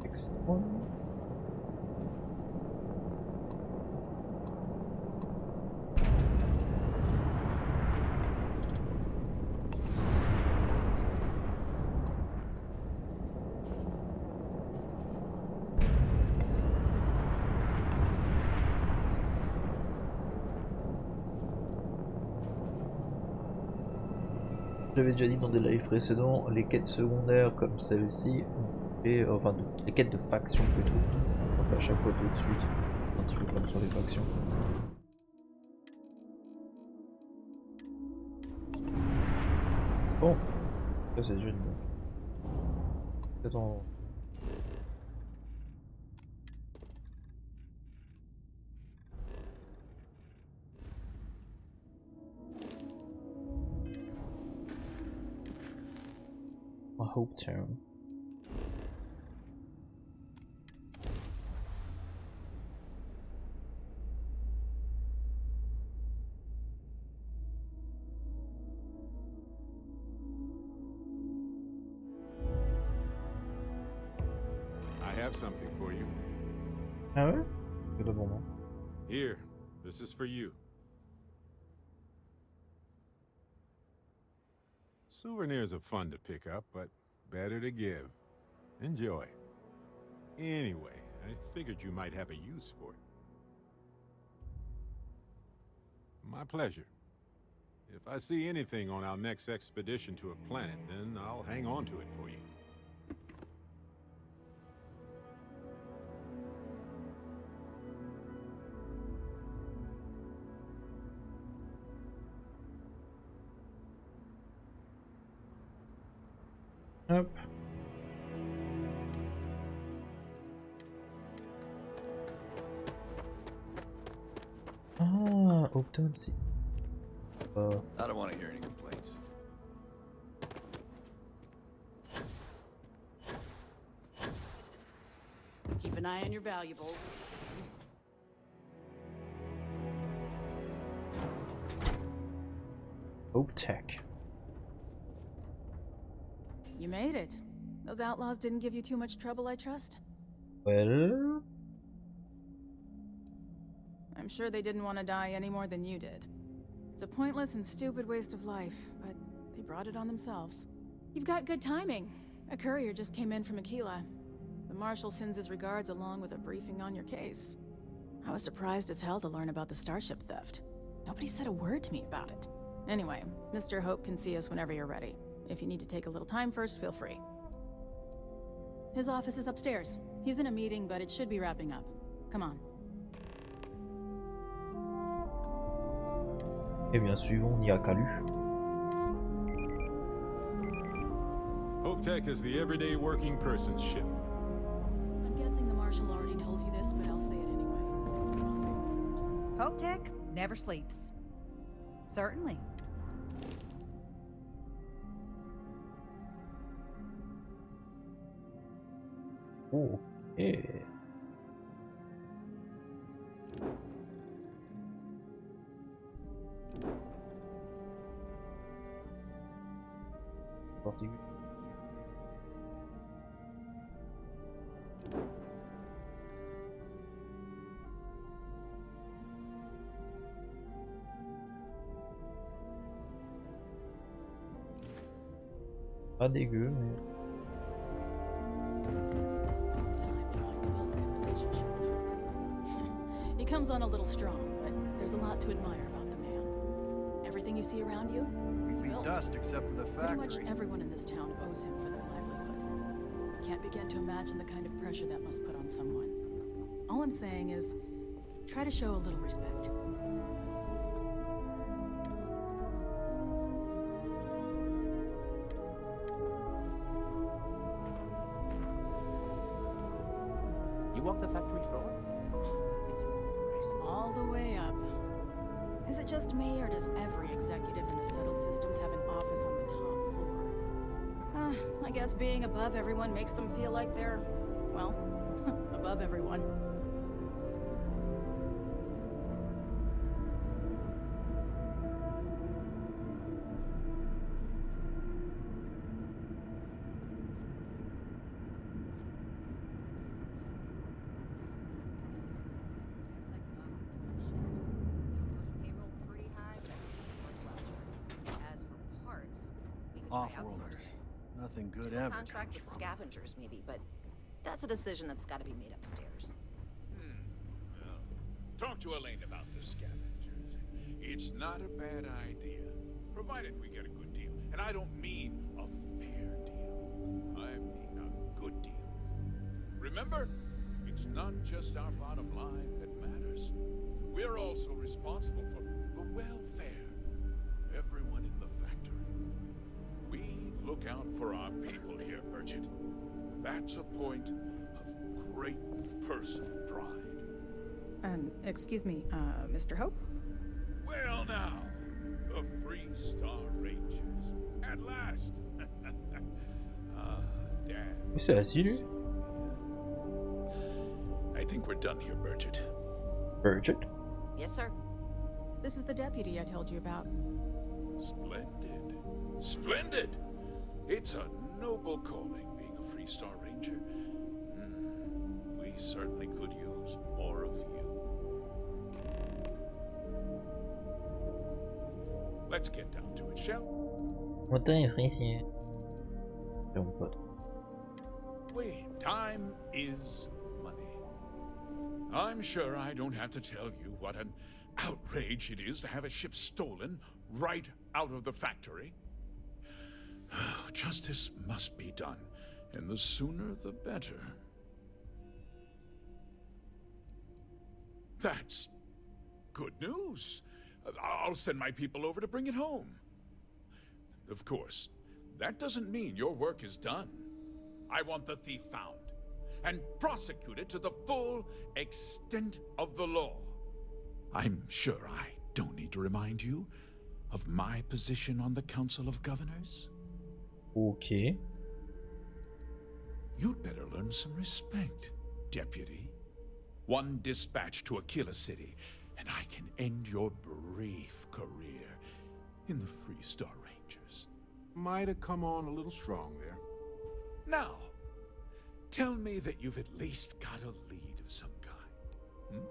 Next one. J'avais déjà dit dans des lives précédents, les quêtes secondaires comme celle-ci, et enfin les quêtes de faction plutôt, on fait à chaque fois tout de suite, un petit peu comme sur les factions. Bon, ça c'est déjà une bonne. Attends. Hope Town. I have something for you. Ah ouais? C'est pas pour moi. Here, this is for you. Souvenirs are fun to pick up, but better to give. Enjoy. Anyway, I figured you might have a use for it. My pleasure. If I see anything on our next expedition to a planet, then I'll hang on to it for you. Hop. Ah, Upton, si. I don't want to hear any complaints. Keep an eye on your valuables. Hope Tech. You made it. Those outlaws didn't give you too much trouble, I trust? Well... I'm sure they didn't want to die any more than you did. It's a pointless and stupid waste of life, but they brought it on themselves. You've got good timing. A courier just came in from Aquila. The Marshal sends his regards along with a briefing on your case. I was surprised as hell to learn about the starship theft. Nobody said a word to me about it. Anyway, Mr. Hope can see us whenever you're ready. If you need to take a little time first, feel free. His office is upstairs. He's in a meeting, but it should be wrapping up. Come on. Eh bien, suivons Nia Kalu. Hope Tech is the everyday working person's ship. I'm guessing the Marshal already told you this, but I'll say it anyway. Hope Tech never sleeps. Certainly. Oh, okay. Particulier. Pas dégueu, mais... He comes on a little strong, but there's a lot to admire about the man. Everything you see around you, We'd be built. dust except for the Pretty factory. much everyone in this town owes him for their livelihood. Can't begin to imagine the kind of pressure that must put on someone. All I'm saying is, try to show a little respect. You walk the factory floor? It's impressive. All the way up. Is it just me, or does every executive in the settled systems have an office on the top floor? I guess being above everyone makes them feel like they're, well, above everyone. Off-worlders. Nothing good ever Contract comes with from. scavengers, maybe, but that's a decision that's got to be made upstairs. Talk to Elaine about the scavengers. It's not a bad idea, provided we get a good deal. And I don't mean a fair deal. I mean a good deal. Remember, it's not just our bottom line that matters. We're also responsible for the welfare of everyone in the factory. We look out for our people here, Barrett. That's a point of great personal pride. Excuse me, Mr. Hope? Well now, the Free Star Rangers. At last. Dad. C'est assis, lui? I think we're done here, Barrett. Barrett? Yes, sir. This is the deputy I told you about. Splendid. Splendid! It's a noble calling, being a Free Star Ranger. We certainly could use more of you. Let's get down to it, shall Autant apprécié. C'est mon pote. we? Time is money. I'm sure I don't have to tell you what an outrage it is to have a ship stolen right out of the factory. Justice must be done, and the sooner the better. That's good news. I'll send my people over to bring it home. Of course, that doesn't mean your work is done. I want the thief found and prosecuted to the full extent of the law. I'm sure I don't need to remind you of my position on the Council of Governors. Okay. You'd better learn some respect, Deputy. One dispatch to Aquila City, and I can end your brief career in the Freestar Rangers. Might have come on a little strong there. Now, tell me that you've at least got a lead of some kind.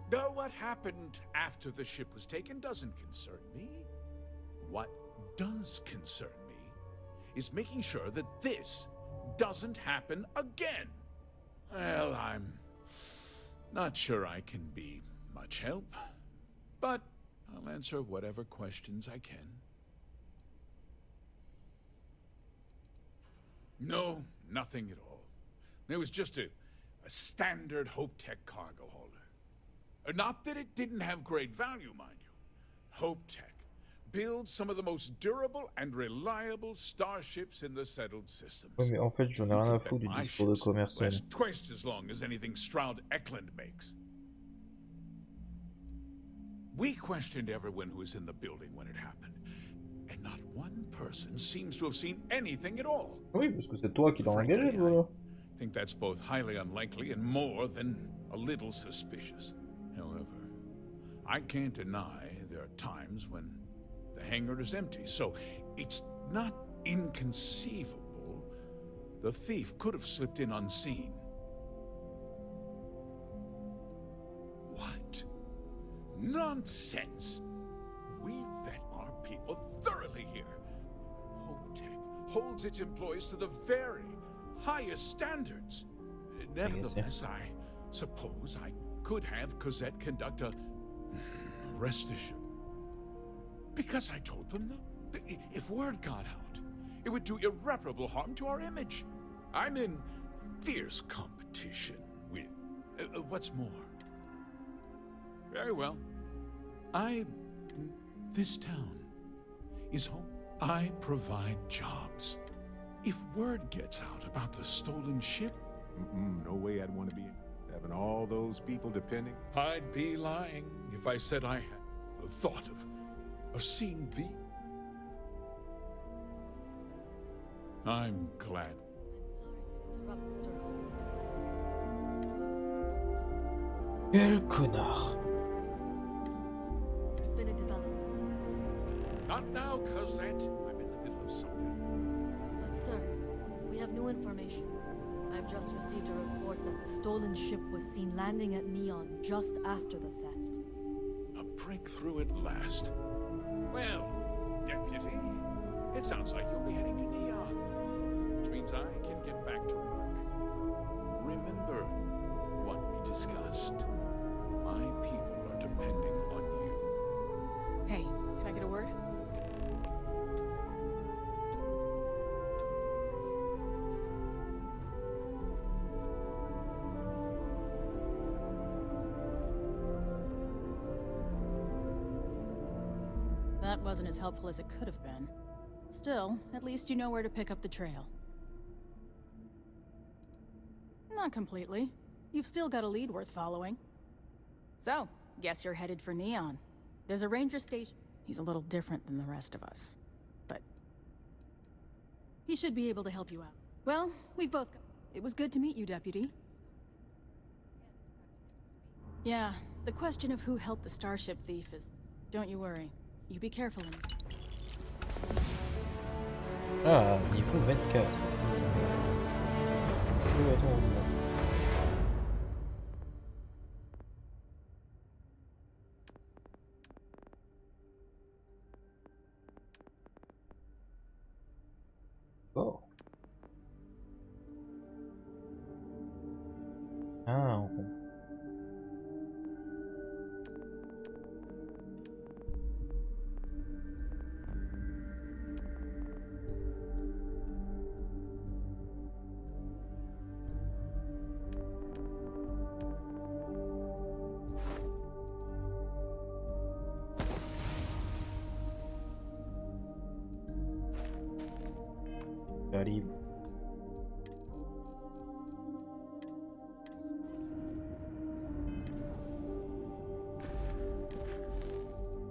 Though what happened after the ship was taken doesn't concern me. What does concern me is making sure that this doesn't happen again. Well, I'm not sure I can be much help, but I'll answer whatever questions I can. No, nothing at all. It was just a standard Hope Tech cargo hauler. Not that it didn't have great value, mind you. Hope Tech builds some of the most durable and reliable starships in the settled systems. Oui, mais en fait, j'en ai rien à foutre du discours de commercial. Last twice as long as anything Stroud Eklund makes. We questioned everyone who was in the building when it happened, and not one person seems to have seen anything at all. Oui, parce que c'est toi qui l'as engagé, voilà. I think that's both highly unlikely and more than a little suspicious. However, I can't deny there are times when the hangar is empty, so it's not inconceivable the thief could have slipped in unseen. What? Nonsense! We vet our people thoroughly here. Hope Tech holds its employees to the very highest standards. Nevertheless, I suppose I could have Cosette conduct a rest issue. Because I told them that if word got out, it would do irreparable harm to our image. I'm in fierce competition with... what's more? Very well. This town is home. I provide jobs. If word gets out about the stolen ship... no way I'd want to be having all those people depending. I'd be lying if I said I had the thought of seeing the... I'm glad. I'm sorry to interrupt, Mr. Holden. Quel connard. There's been a development. Not now, Cosette. I'm in the middle of something. But sir, we have new information. I've just received a report that the stolen ship was seen landing at Neon just after the theft. A breakthrough at last. Well, Deputy, it sounds like you'll be heading to Neon, which means I can get back to work. Remember what we discussed. My people are depending on you. Hey, can I get a word? That wasn't as helpful as it could have been. Still, at least you know where to pick up the trail. Not completely. You've still got a lead worth following. So, guess you're headed for Neon. There's a ranger station. He's a little different than the rest of us, but he should be able to help you out. Well, we've both got... It was good to meet you, Deputy. Yeah, the question of who helped the starship thief is... Don't you worry. You be careful. Ah, niveau 24. calibre.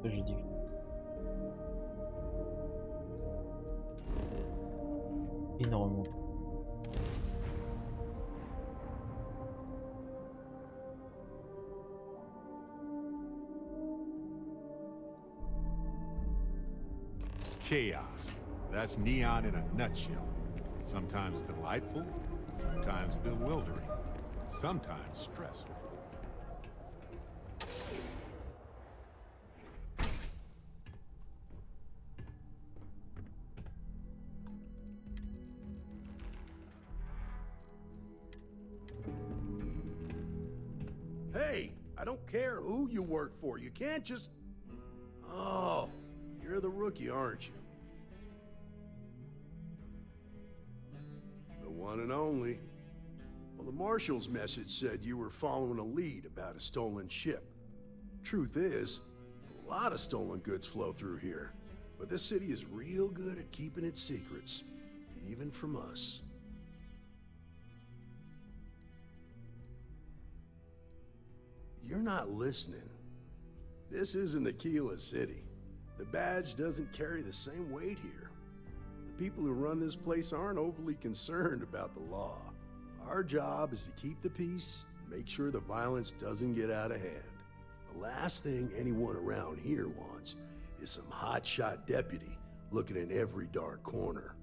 Ça, j'ai dit. Énormément. Chaos. That's Neon in a nutshell. Sometimes delightful, sometimes bewildering, sometimes stressful. Hey, I don't care who you work for. You can't just... Oh, you're the rookie, aren't you? The one and only. Well, the Marshal's message said you were following a lead about a stolen ship. Truth is, a lot of stolen goods flow through here. But this city is real good at keeping its secrets, even from us. You're not listening. This isn't Aquila City. The badge doesn't carry the same weight here. The people who run this place aren't overly concerned about the law. Our job is to keep the peace, make sure the violence doesn't get out of hand. The last thing anyone around here wants is some hotshot deputy looking in every dark corner.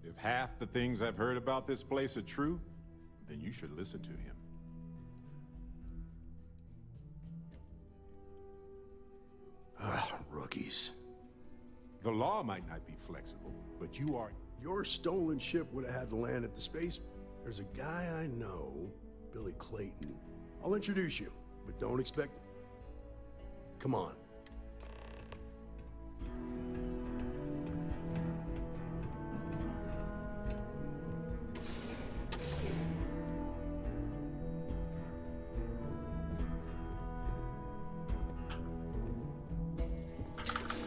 If half the things I've heard about this place are true, then you should listen to him. Rookies. The law might not be flexible, but you are... Your stolen ship would have had to land at the space... There's a guy I know, Billy Clayton. I'll introduce you, but don't expect... Come on.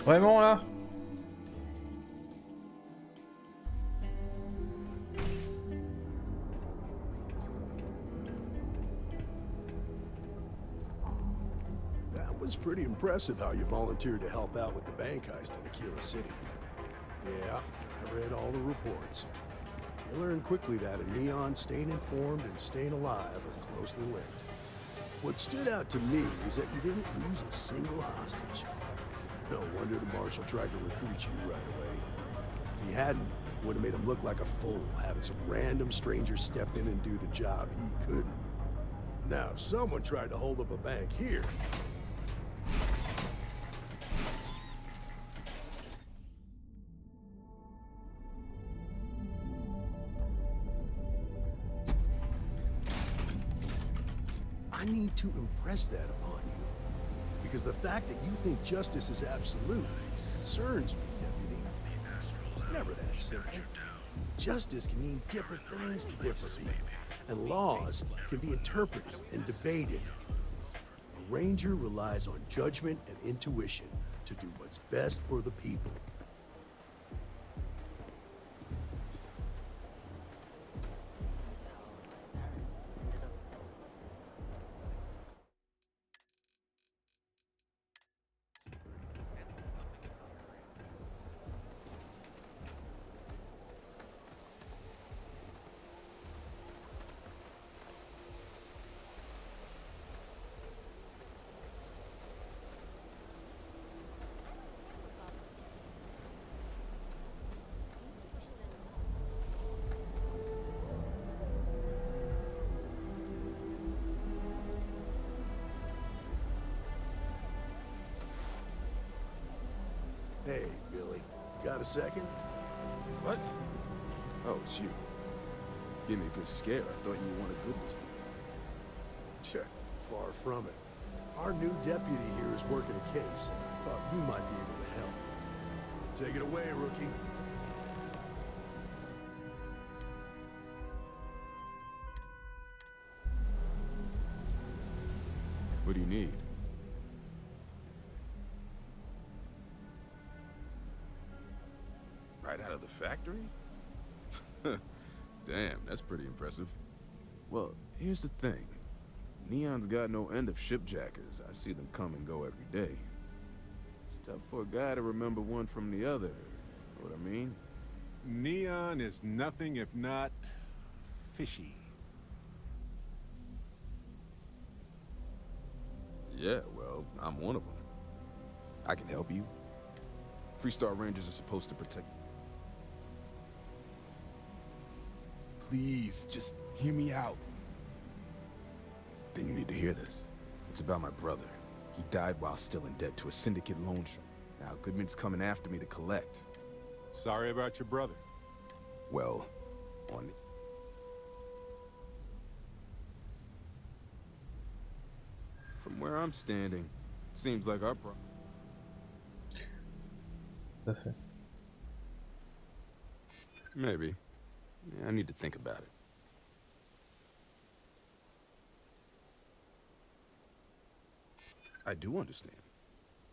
Vraiment là? That was pretty impressive how you volunteered to help out with the bank heist in Aquila City. Yeah, I read all the reports. You learned quickly that a Neon staying informed and staying alive are closely linked. What stood out to me was that you didn't lose a single hostage. No wonder the Marshal tried to recruit you right away. If he hadn't, it would have made him look like a fool, having some random stranger step in and do the job he couldn't. Now, if someone tried to hold up a bank here... I need to impress that upon you. Because the fact that you think justice is absolute concerns me, Deputy. It's never that simple. Justice can mean different things to different people, and laws can be interpreted and debated. A ranger relies on judgment and intuition to do what's best for the people. Hey, Billy, got a second? What? Oh, it's you. Gave me a good scare. I thought you were one of Goodman's people. Sure, far from it. Our new deputy here is working a case, and I thought you might be able to help. Take it away, rookie. What do you need? Right out of the factory? Damn, that's pretty impressive. Well, here's the thing. Neon's got no end of shipjackers. I see them come and go every day. It's tough for a guy to remember one from the other. Know what I mean? Neon is nothing if not fishy. Yeah, well, I'm one of them. I can help you. Freestar Rangers are supposed to protect. Please, just hear me out. Then you need to hear this. It's about my brother. He died while still in debt to a syndicate loan shark. Now, Goodman's coming after me to collect. Sorry about your brother. Well, on... From where I'm standing, seems like our problem. Parfait. Maybe. Yeah, I need to think about it. I do understand.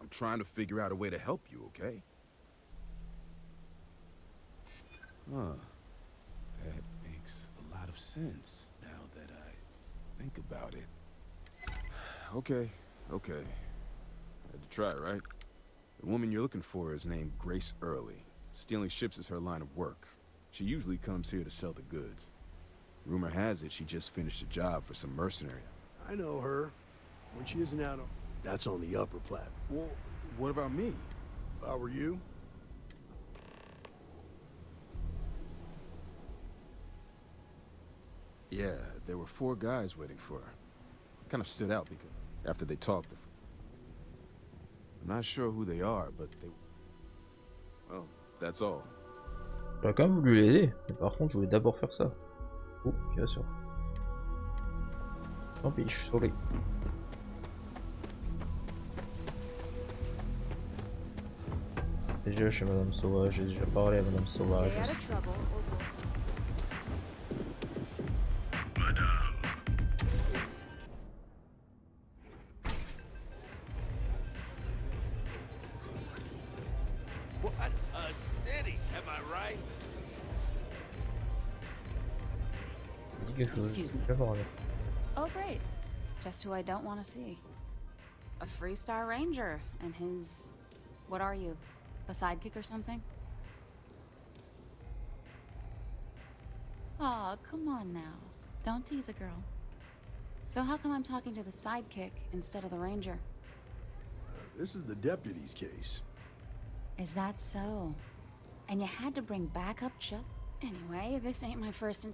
I'm trying to figure out a way to help you, okay? Huh. That makes a lot of sense now that I think about it. Okay. Had to try, right? The woman you're looking for is named Grace Early. Stealing ships is her line of work. She usually comes here to sell the goods. Rumor has it she just finished a job for some mercenary. I know her. When she isn't out on... That's on the upper plat. Well, what about me? If I were you... Yeah, there were 4 guys waiting for her. Kind of stood out because after they talked... I'm not sure who they are, but they... Well, that's all. J'aurais quand même voulu l'aider, mais par contre je voulais d'abord faire ça. Oh, bien sûr. Tant pis, je suis saoulé. Déjà chez Madame Sauvage, j'ai déjà parlé à Madame Sauvage. What a city, am I right? Dis quelque chose. Excuse me. Je vais voir, allez. Oh, great. Just who I don't want to see. A Freestar Ranger and his... What are you? A sidekick or something? Aw, come on now. Don't tease a girl. So how come I'm talking to the sidekick instead of the ranger? This is the deputy's case. Is that so? And you had to bring backup just... Anyway, this ain't my first...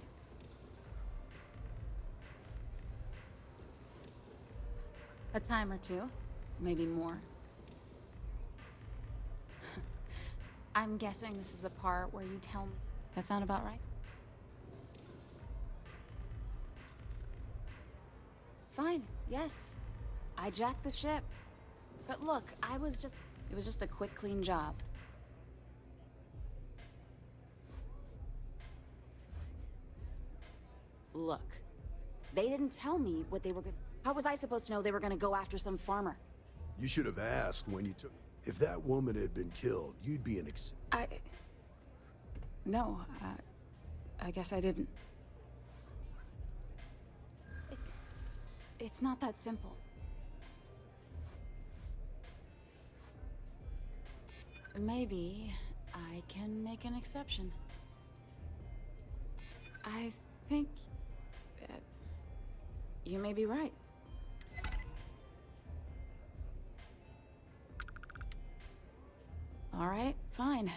A time or two. Maybe more. I'm guessing this is the part where you tell me. That sound about right? Fine, yes. I jacked the ship. But look, it was just a quick, clean job. Look, they didn't tell me what they were gonna... How was I supposed to know they were gonna go after some farmer? You should have asked when you took... If that woman had been killed, you'd be an No, I guess I didn't. It's not that simple. Maybe I can make an exception. I think that you may be right. All right, fine.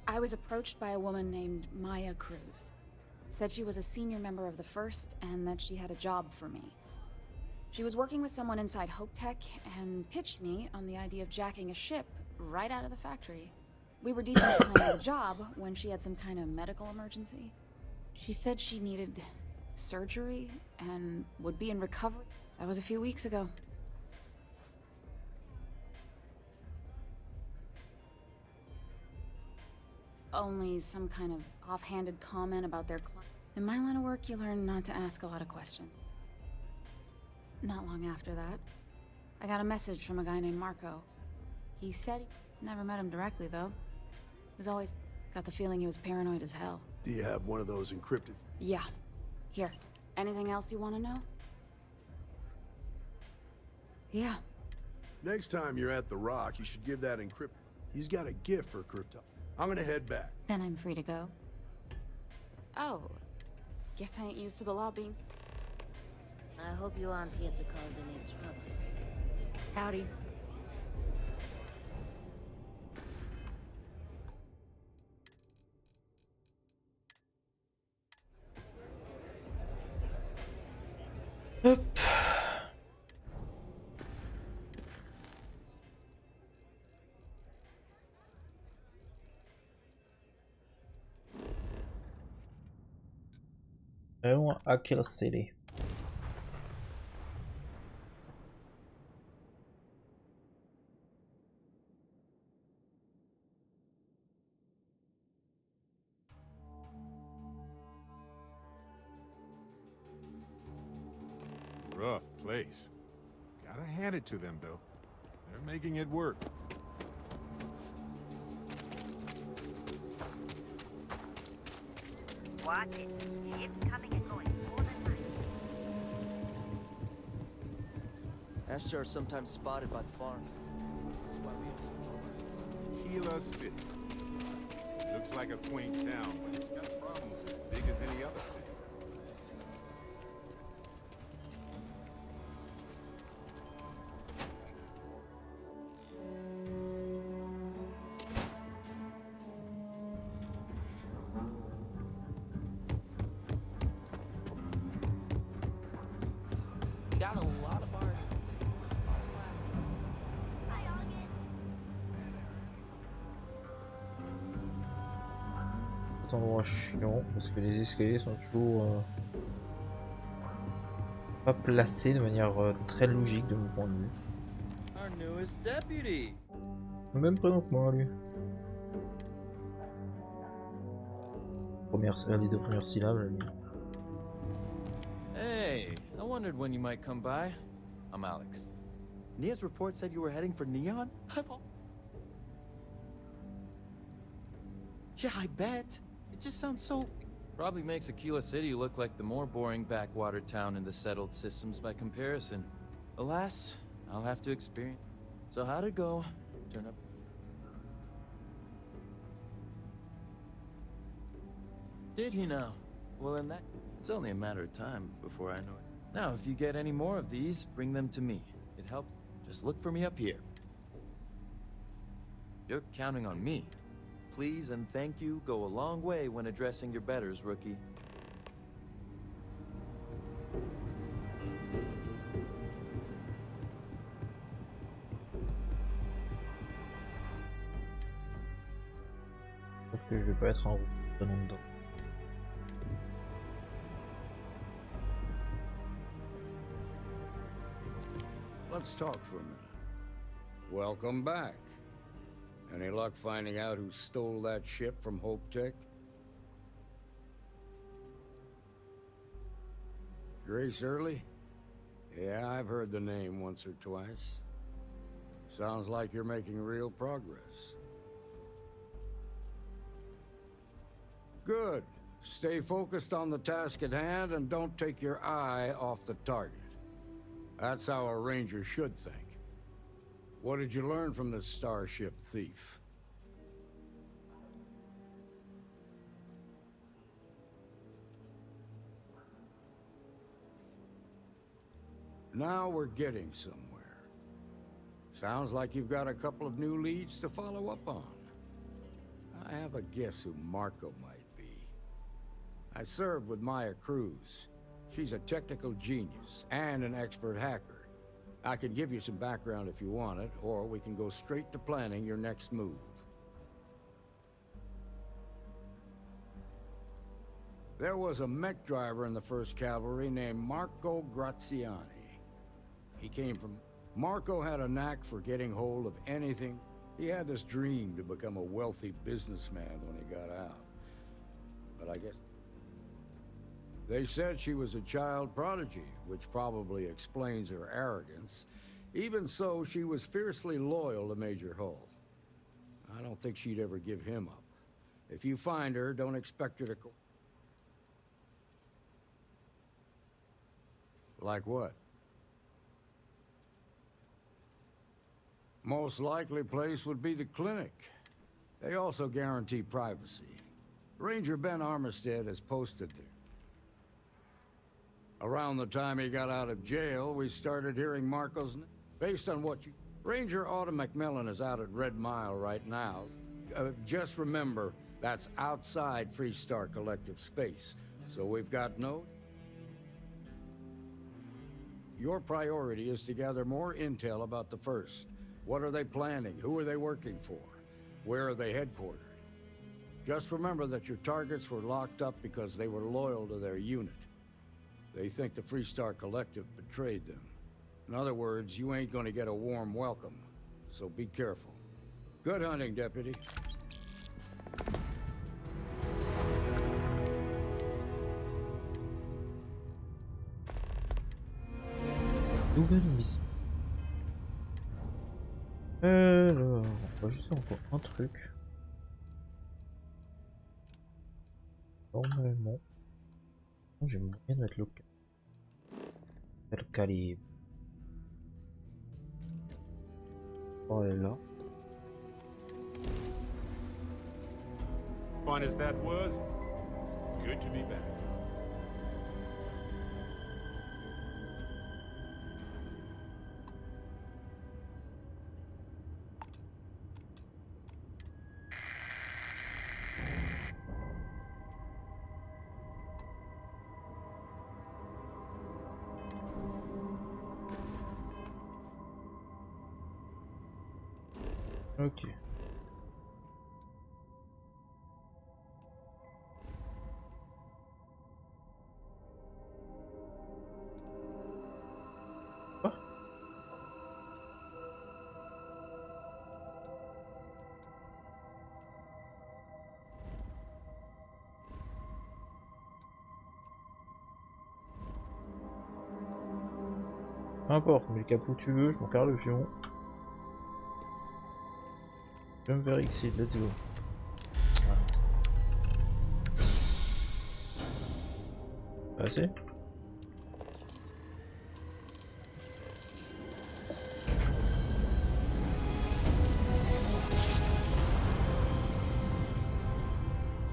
I was approached by a woman named Maya Cruz. Said she was a senior member of the First and that she had a job for me. She was working with someone inside Hope Tech and pitched me on the idea of jacking a ship right out of the factory. We were deep into planning the job when she had some kind of medical emergency. She said she needed surgery and would be in recovery. That was a few weeks ago. Only some kind of offhanded comment about their client. In my line of work, you learn not to ask a lot of questions. Not long after that, I got a message from a guy named Marco. He said he never met him directly, though. Was always got the feeling he was paranoid as hell. Do you have one of those encrypted? Yeah. Here. Anything else you want to know? Yeah. Next time you're at the Rock, you should give that encrypt. He's got a gift for crypto. I'm gonna head back. Then I'm free to go. Oh. Guess I ain't used to the law beams. I hope you aren't here to cause any trouble. Howdy. Hop. Allons à Kill City. Rough place. Gotta hand it to them, though. They're making it work. Watch it. It's coming and going more than mine. Ashtar are sometimes spotted by the farms. That's why we Keela City. Looks like a quaint town, but it's got problems as big as any other city. got a lot of bars in the city. C'est un endroit chiant parce que les escaliers sont toujours pas placés de manière très logique de mon point de vue. Our newest deputy. Le même prénom que moi lui. Les deux premières syllabes là, lui. Hey, I wondered when you might come by. I'm Alex. Nia's report said you were heading for Neon? Yeah, I bet. It just sounds so... Probably makes Aquila City look like the more boring backwater town in the settled systems by comparison. Alas, I'll have to experience. So how'd it go? Turn up. Did he now? Well, in that... It's only a matter of time before I know it. Now, if you get any more of these, bring them to me. It helps. Just look for me up here. You're counting on me. Please and thank you go a long way when addressing your betters, rookie. Sauf que je vais pas être un canon dedans. Let's talk for a minute. Welcome back. Any luck finding out who stole that ship from Hope Tech? Grace Early? Yeah, I've heard the name once or twice. Sounds like you're making real progress. Good. Stay focused on the task at hand and don't take your eye off the target. That's how a ranger should think. What did you learn from this starship thief? Now we're getting somewhere. Sounds like you've got a couple of new leads to follow up on. I have a guess who Marco might be. I served with Maya Cruz. She's a technical genius and an expert hacker. I can give you some background if you want it, or we can go straight to planning your next move. There was a mech driver in the 1st Cavalry named Marco Graziani. He came from... Marco had a knack for getting hold of anything. He had this dream to become a wealthy businessman when he got out. But I guess... They said she was a child prodigy, which probably explains her arrogance. Even so, she was fiercely loyal to Major Hull. I don't think she'd ever give him up. If you find her, don't expect her to... Like what? Most likely place would be the clinic. They also guarantee privacy. Ranger Ben Armistead is posted there. Around the time he got out of jail, we started hearing Marco's name. Based on what you... Ranger Autumn McMillan is out at Red Mile right now. Just remember, that's outside Freestar Collective space. So we've got no... Your priority is to gather more intel about the First. What are they planning? Who are they working for? Where are they headquartered? Just remember that your targets were locked up because they were loyal to their unit. They think the Freestar Collective betrayed them. In other words, you ain't gonna get a warm welcome, so be careful. Good hunting, Deputy. Nouvelle mission. Alors, on va juste faire encore un truc. Normalement, j'ai moyen de mettre le calibre. Oh, elle est là. Fun as that was, it's good to be back. Ok. Ah. Peu importe, mais le capot tu veux, je m'en carre le fion. Jump vers Exit, let's go. Voilà. Assez.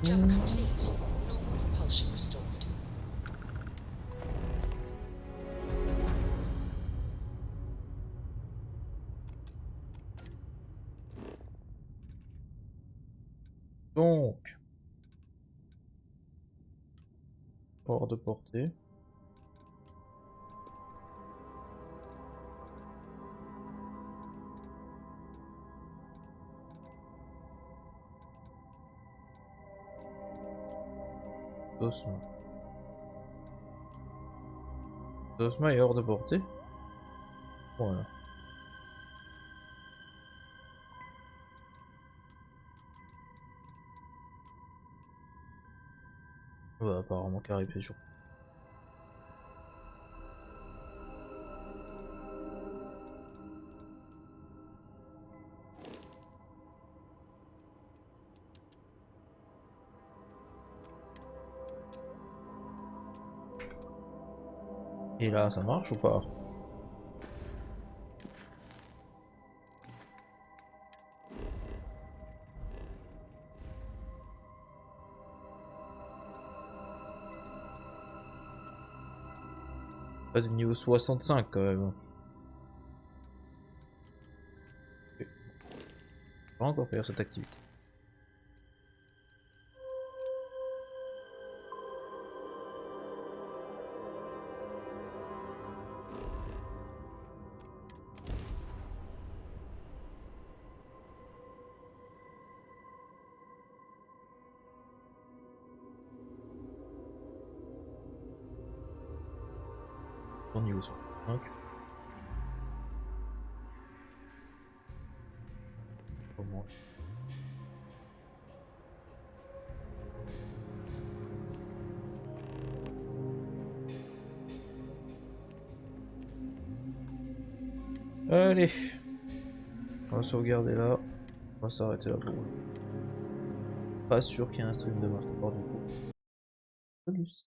Jump complete. Normal propulsion restored. Donc, hors de portée. Dosma. Dosma est hors de portée. Voilà. Ouais, apparemment carré piégeon. Et là, ça marche ou pas? Pas de niveau 65 quand même. Okay. Je vais encore faire cette activité. Niveau 65. Comment? Allez, on va sauvegarder là, on va s'arrêter là pour aujourd'hui. Pas sûr qu'il y ait un stream demain soir du coup. Bonus.